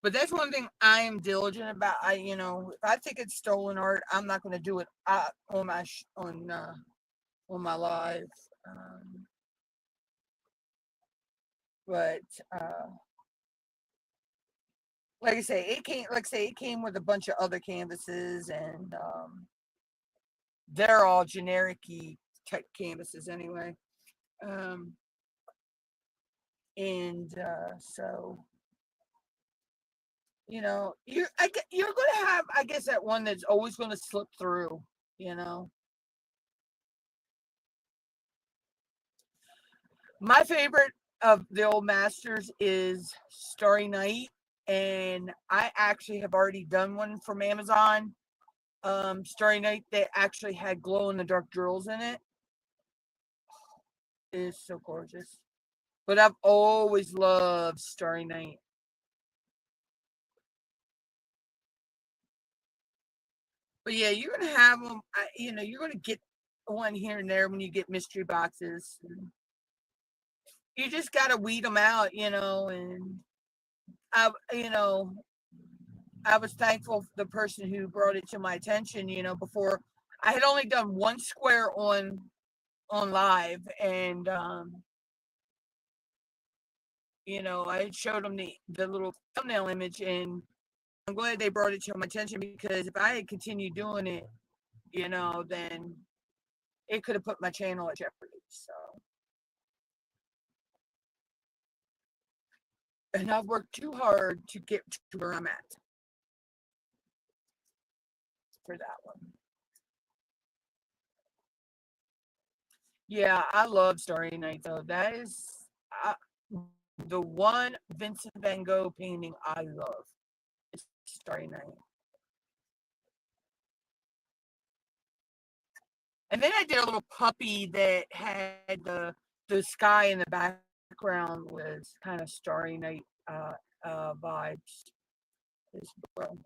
but that's one thing I am diligent about. If I think it's stolen art, I'm not going to do it on my live. But like I say, it came with a bunch of other canvases, and they're all generic-y type canvases anyway. And so you're going to have, I guess, that one that's always going to slip through. My favorite of the old masters is Starry Night, and I actually have already done one from Amazon. Starry Night that actually had glow in the dark drills in it. It is so gorgeous. But I've always loved Starry Night. But yeah, you're gonna have them. You're gonna get one here and there when you get mystery boxes. You just gotta weed them out, and you know, I was thankful for the person who brought it to my attention. Before I had only done one square on live, and I showed them the little thumbnail image, and I'm glad they brought it to my attention because if I had continued doing it, then it could have put my channel at jeopardy. So, and I've worked too hard to get to where I'm at for that one. Yeah, I love Starry Night though. That is the one Vincent Van Gogh painting I love. It's Starry Night. And then I did a little puppy that had the sky in the background was kind of Starry Night vibes as well.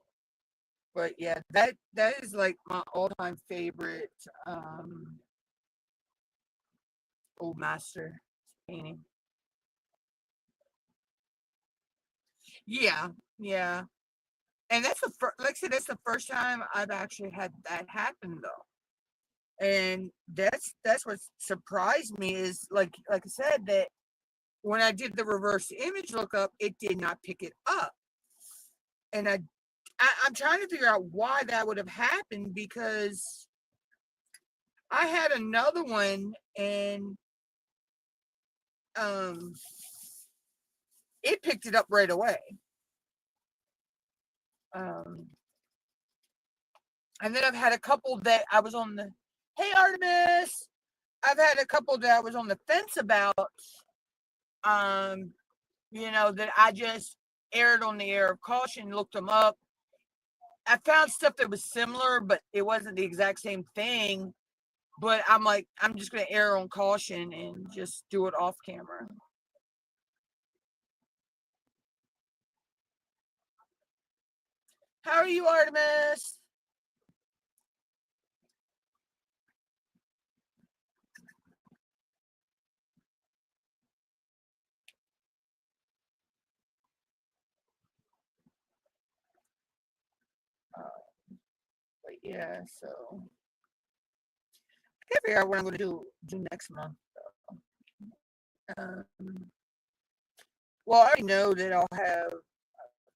But yeah, that is like my all-time favorite old master painting. Yeah, yeah. And that's the first, like I said, that's the first time I've actually had that happen though. And that's what surprised me is like I said that when I did the reverse image lookup, it did not pick it up. And I'm trying to figure out why that would have happened because I had another one and um it picked it up right away. Um and then I've had a couple that I was on the hey Artemis. I've had a couple that I was on the fence about that I just aired on the air of caution, looked them up. I found stuff that was similar, but it wasn't the exact same thing. But I'm like, I'm just going to err on caution and just do it off camera. How are you, Artemis? But yeah, so I can't figure out what I'm going to do next month. Um, well, I already know that I'll have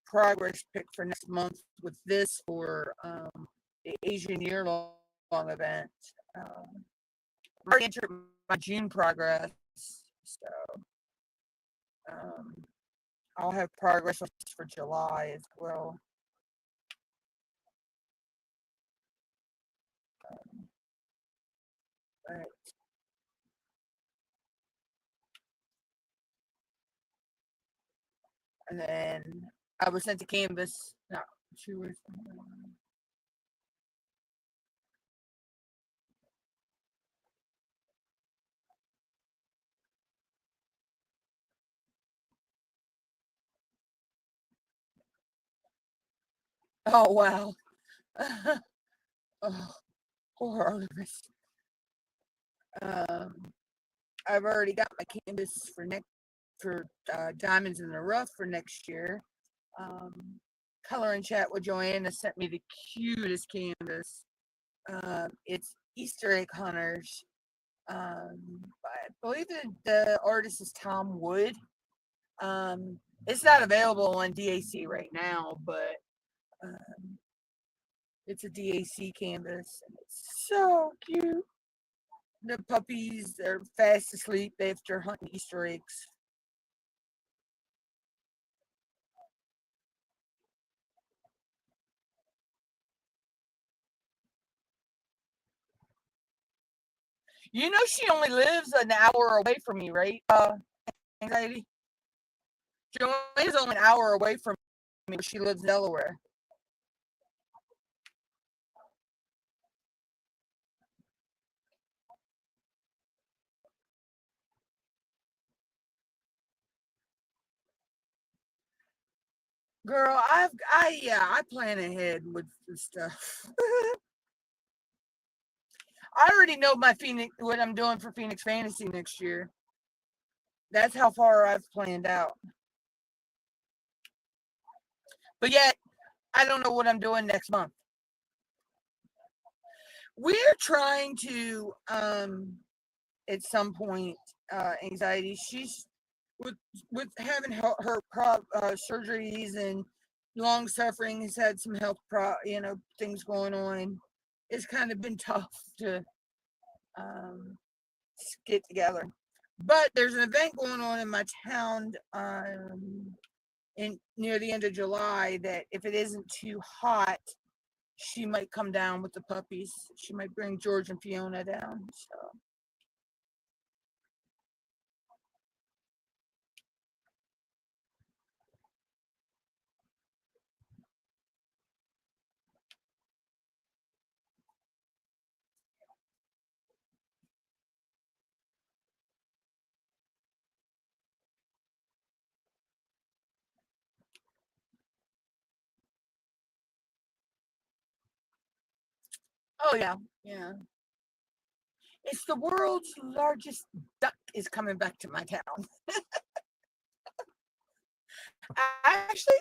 progress pick for next month with this for the Asian year long event. I already entered my June progress, so um, I'll have progress for July as well. But, and then I was sent to Canvas. No, she was. Oh wow. Oh, poor Artemis. Um, I've already got my canvas for Diamonds in the Rough for next year. Color and Chat with Joanna sent me the cutest canvas. It's Easter egg hunters. I believe the artist is Tom Wood. It's not available on DAC right now, but um, it's a DAC canvas and it's so cute. The puppies are fast asleep after hunting Easter eggs. She only lives an hour away from me, right? Anxiety. Joanne's only an hour away from me. She lives in Delaware. Girl, I plan ahead with the stuff. I already know my Phoenix, what I'm doing for Phoenix Fantasy next year. That's how far I've planned out. But yet, I don't know what I'm doing next month. We're trying to, at some point, anxiety. She's with having her surgeries and long suffering. Has had some health things going on. It's kind of been tough to get together. But there's an event going on in my town in near the end of July that if it isn't too hot, she might come down with the puppies. She might bring George and Fiona down. So. Oh yeah, yeah. It's the world's largest duck is coming back to my town. Actually,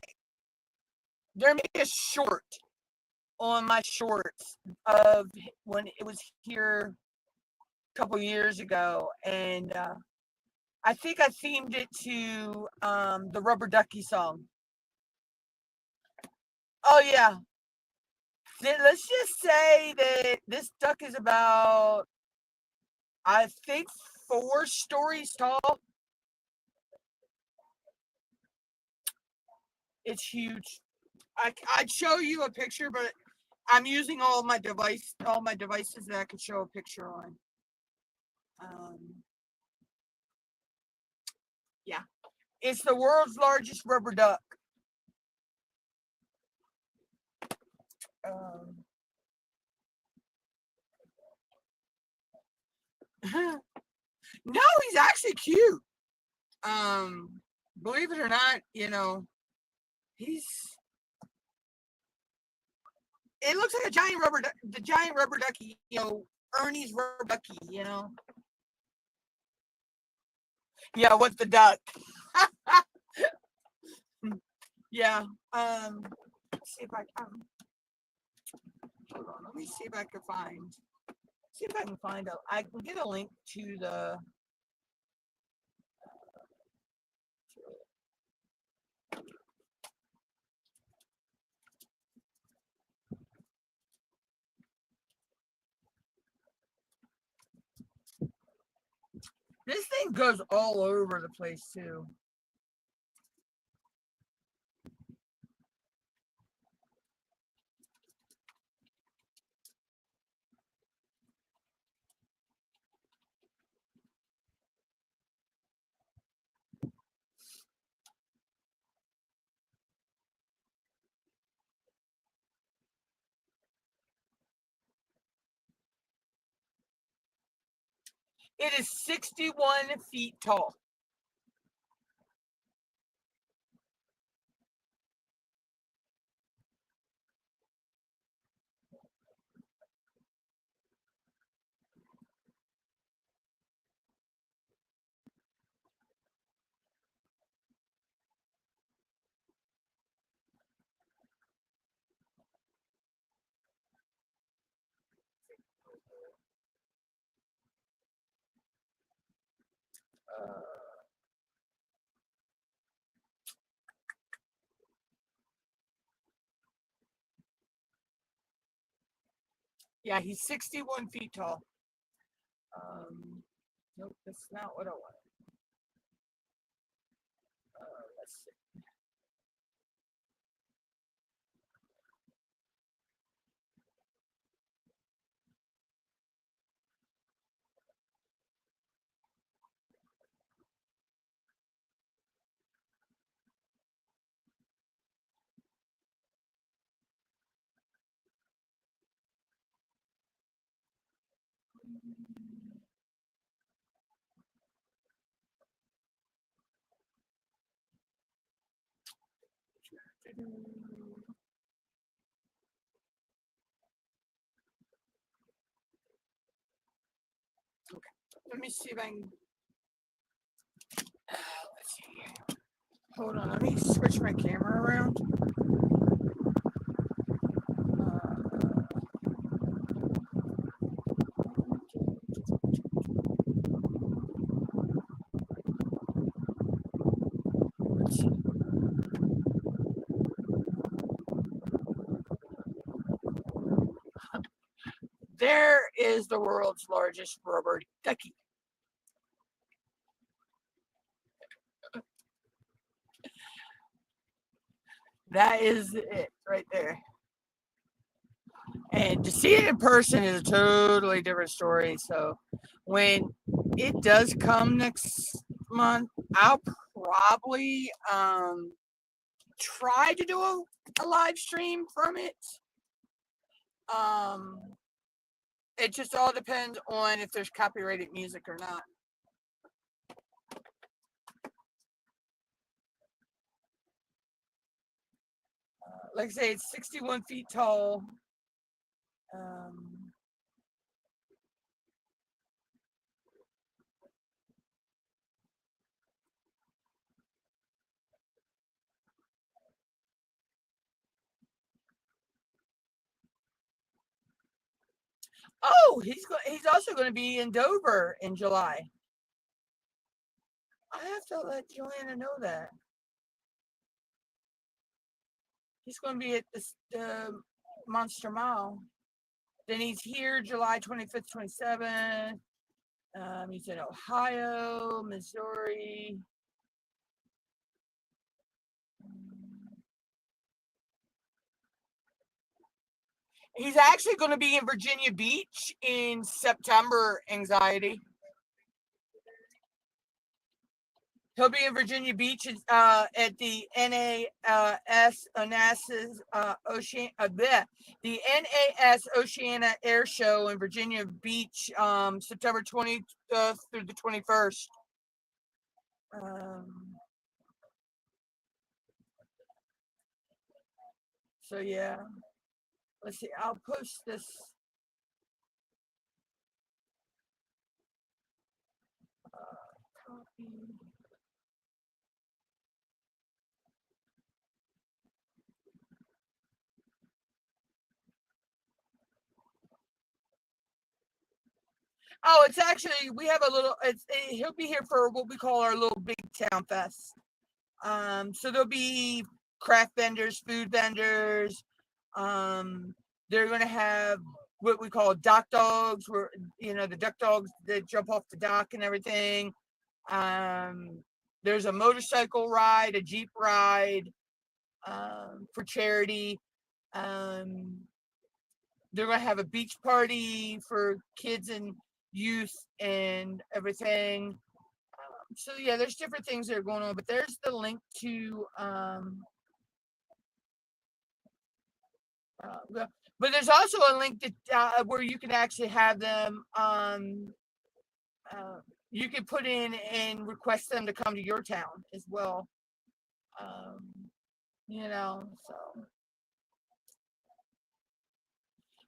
there may be a short on my shorts of when it was here a couple years ago, and I think I themed it to the Rubber Ducky song. Oh yeah. Let's just say that this duck is about, I think, 4 stories tall. It's huge. I'd show you a picture, but I'm using all my devices that I could show a picture on. Yeah, it's the world's largest rubber duck. Um, no, he's actually cute. Believe it or not, he's. It looks like a giant the giant rubber ducky. Ernie's rubber ducky. Yeah, what's the duck? Yeah. Let's see if I can. Hold on. Let me see if I can find. See if I can find a. I can get a link to the. This thing goes all over the place too. It is 61 feet tall. Yeah, he's 61 feet tall. Nope, that's not what I want. Let's see. Let me see if I can. Let's see. Hold on. Let me switch my camera around. Let's see. There is the world's largest rubber ducky. That is it right there. And to see it in person is a totally different story. So when it does come next month, I'll probably try to do a live stream from it. It just all depends on if there's copyrighted music or not. Like I say, it's 61 feet tall. Oh, he's also going to be in Dover in July. I have to let Joanna know that. He's going to be at the Monster Mile. Then he's here July 25th, 27th. He's in Ohio, Missouri. He's actually going to be in Virginia Beach in September, Anxiety. He'll be in Virginia Beach at the NAS the NAS Oceana Air Show in Virginia Beach, September 20th through the 21st. So yeah, let's see. I'll post this. Copy. Oh, it's actually, we have a little, he'll be here for what we call our little big town fest. So there'll be craft vendors, food vendors. They're going to have what we call dock dogs, where, the duck dogs that jump off the dock and everything. There's a motorcycle ride, a Jeep ride, for charity. They're going to have a beach party for kids and youth and everything. So yeah, there's different things that are going on, but there's the link to but there's also a link that where you can actually have them you can put in and request them to come to your town as well. So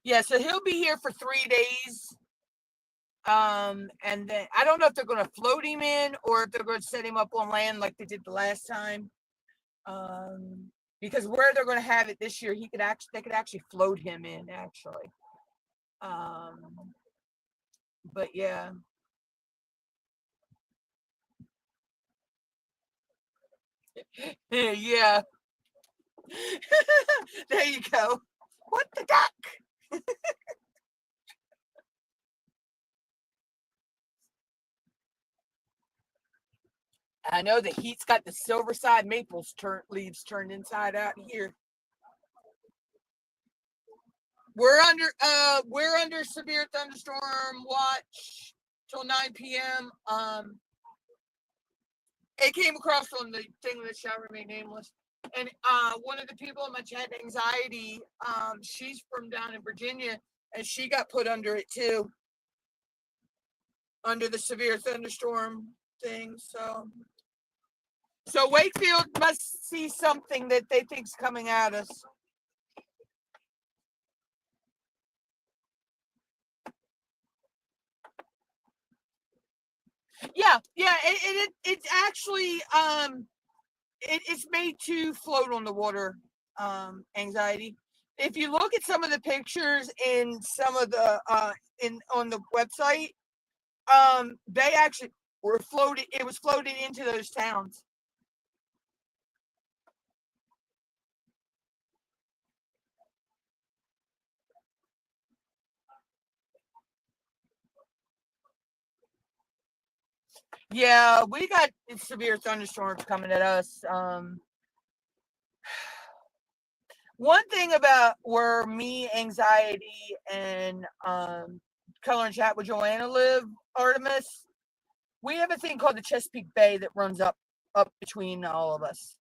yeah, so he'll be here for 3 days. And then I don't know if they're going to float him in or if they're going to set him up on land like they did the last time. Because where they're going to have it this year, they could actually float him in actually. But yeah. Yeah. There you go. What the duck? I know the heat's got the Silverside maples leaves turned inside out here. We're under severe thunderstorm watch till 9 p.m. It came across on the thing that shall remain nameless. And one of the people in my chat, Anxiety, she's from down in Virginia, and she got put under it too. Under the severe thunderstorm thing. So Wakefield must see something that they think's coming at us. Yeah, yeah. It's actually it's made to float on the water. Anxiety. If you look at some of the pictures in some of the in on the website, they actually were floated. It was floated into those towns. Yeah, we got severe thunderstorms coming at us. One thing about where me, anxiety, and color and chat with Joanna live, Artemis, we have a thing called the Chesapeake Bay that runs up between all of us,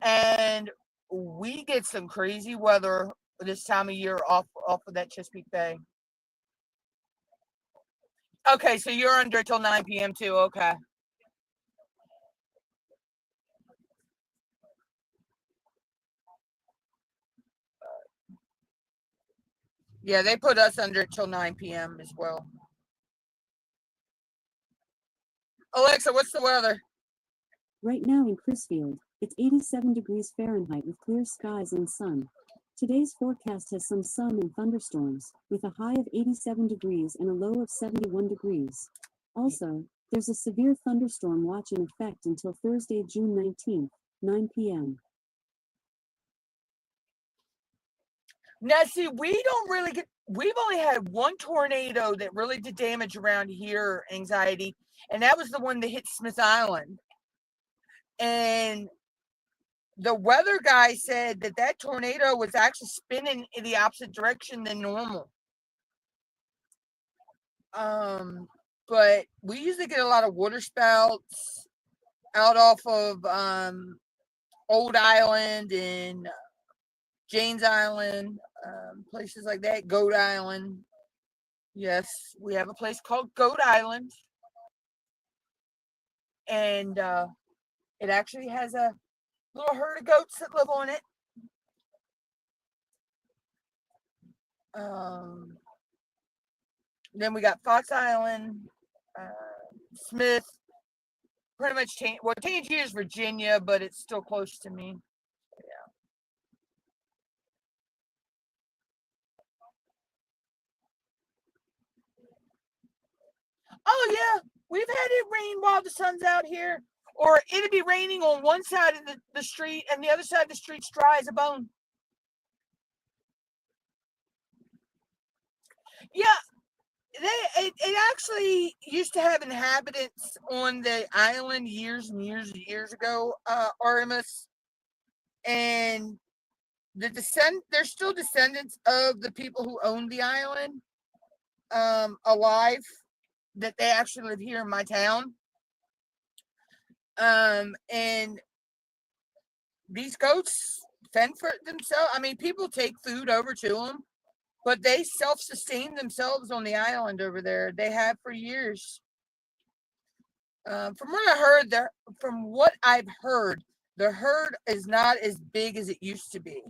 and we get some crazy weather this time of year off of that Chesapeake Bay. Okay, so you're under till 9 p.m. too. Okay. Yeah, they put us under till 9 p.m. as well. Alexa, what's the weather? Right now in Crisfield, it's 87 degrees Fahrenheit with clear skies and sun. Today's forecast has some sun and thunderstorms, with a high of 87 degrees and a low of 71 degrees. Also, there's a severe thunderstorm watch in effect until Thursday, June 19th, 9 p.m. Now, see, we don't really get, we've only had one tornado that really did damage around here, anxiety, and that was the one that hit Smith Island. And the weather guy said that that tornado was actually spinning in the opposite direction than normal. But we usually get a lot of water spouts out off of Old Island and Jane's Island, places like that, Goat Island. Yes, we have a place called Goat Island. And it actually has a little herd of goats that live on it. Then we got Fox Island, Smith, pretty much Tangier is Virginia, but it's still close to me. Yeah. Oh yeah, we've had it rain while the sun's out here, or it'd be raining on one side of the street, and the other side of the street's dry as a bone. Yeah, it actually used to have inhabitants on the island years and years and years ago, Artemis, and there's still descendants of the people who owned the island alive, that they actually live here in my town. And these goats fend for themselves. I mean, people take food over to them, but they self-sustain themselves on the island over there. They have for years. From what I've heard, the herd is not as big as it used to be.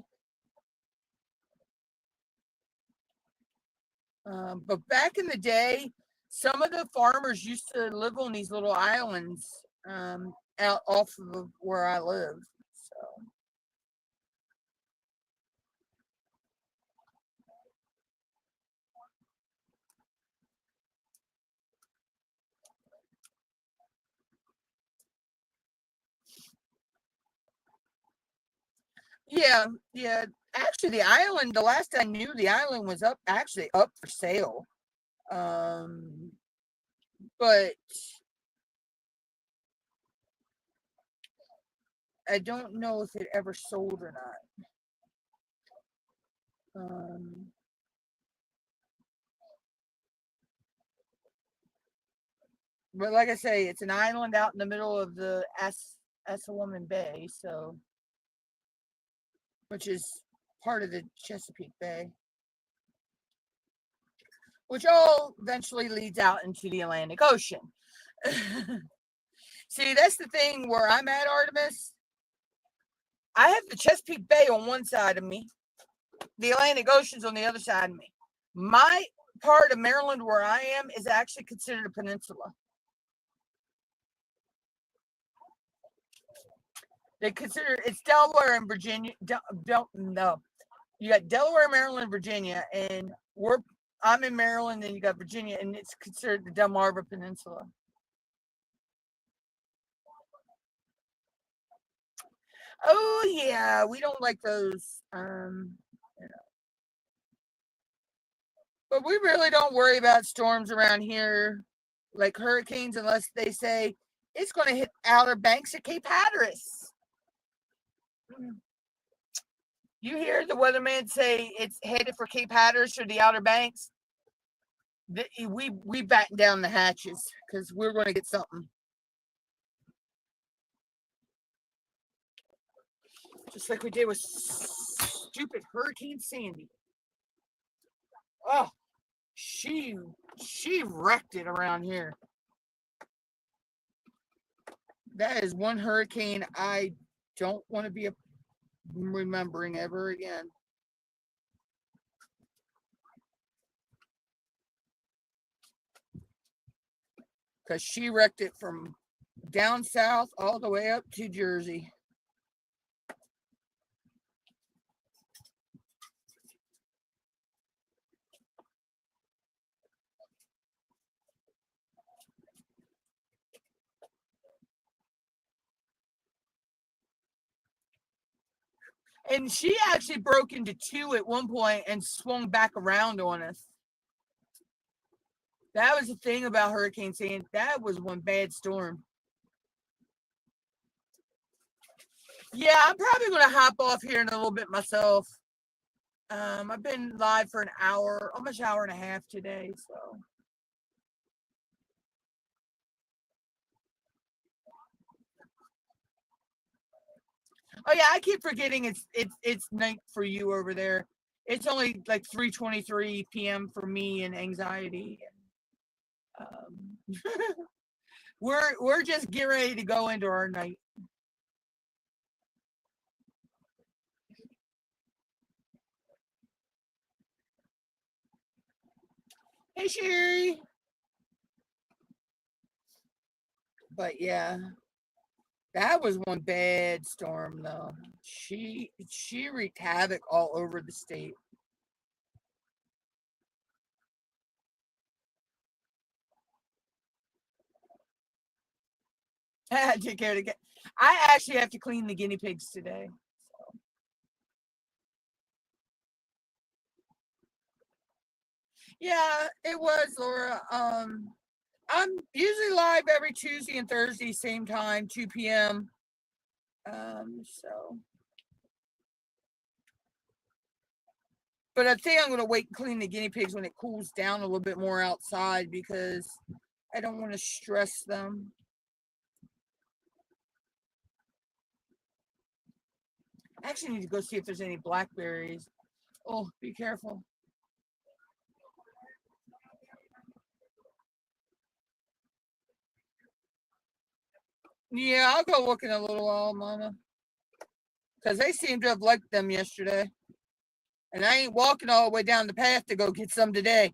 But back in the day, some of the farmers used to live on these little islands out off of where I live. So. Yeah, yeah. Actually, the island. The last I knew, the island was actually up for sale. Um, but I don't know if it ever sold or not. But like I say, it's an island out in the middle of the Assawoman Bay, so which is part of the Chesapeake Bay, which all eventually leads out into the Atlantic Ocean. See, that's the thing where I'm at, Artemis. I have the Chesapeake Bay on one side of me, the Atlantic Ocean's on the other side of me. My part of Maryland where I am is actually considered a peninsula. They consider it's Delaware and Virginia. No, you got Delaware, Maryland, Virginia, and I'm in Maryland, and you got Virginia, and it's considered the Delmarva Peninsula. Oh yeah, we don't like those. But we really don't worry about storms around here, like hurricanes, unless they say it's going to hit Outer Banks of Cape Hatteras. You hear the weatherman say it's headed for Cape Hatteras or the Outer Banks. We batten down the hatches because we're going to get something. Just like we did with stupid Hurricane Sandy. Oh, she wrecked it around here. That is one hurricane I don't want to be remembering ever again. Because she wrecked it from down south all the way up to Jersey. And she actually broke into two at one point and swung back around on us. That was the thing about Hurricane Sandy. That was one bad storm. Yeah, I'm probably going to hop off here in a little bit myself. I've been live for an hour, almost an hour and a half today, so. Oh yeah, I keep forgetting it's night for you over there. It's only like 3:23 p.m. for me and anxiety. We're just getting ready to go into our night. Hey Sherry. But yeah, that was one bad storm though. She wreaked havoc all over the state. I take care to get. I actually have to clean the guinea pigs today. So. Yeah, it was, Laura. I'm usually live every Tuesday and Thursday, same time, 2 p.m. So. But I think I'm going to wait and clean the guinea pigs when it cools down a little bit more outside because I don't want to stress them. I actually need to go see if there's any blackberries. Oh, be careful. Yeah, I'll go look in a little while, Mama. Because they seem to have liked them yesterday. And I ain't walking all the way down the path to go get some today.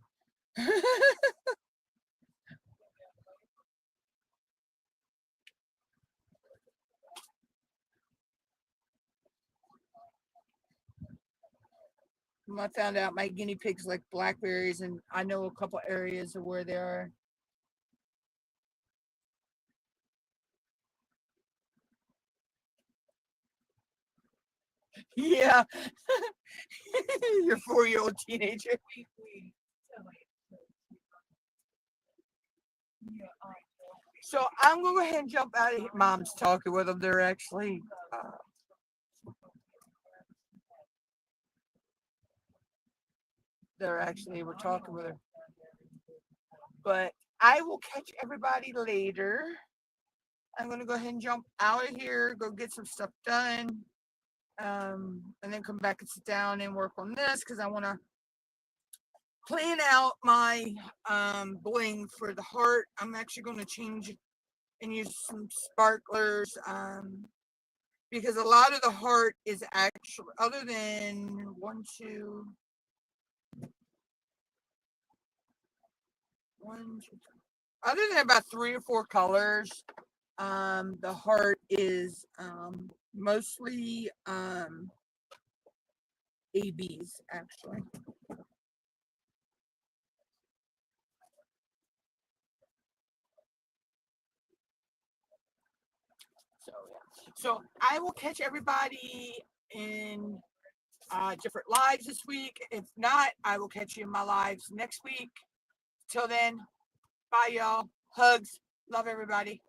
I found out my guinea pigs like blackberries, and I know a couple areas of where they are. Yeah. Your 4-year-old teenager. So I'm going to go ahead and jump out of here. Mom's talking with them. They're actually. We're talking with her. But I will catch everybody later. I'm going to go ahead and jump out of here, go get some stuff done, and then come back and sit down and work on this because I want to plan out my bling for the heart. I'm actually going to change and use some sparklers because a lot of the heart is actually, other than one, two, other than about 3 or 4 colors, the heart is mostly ABs actually. So yeah. So I will catch everybody in different lives this week. If not, I will catch you in my lives next week. Till then, bye y'all. Hugs. Love everybody.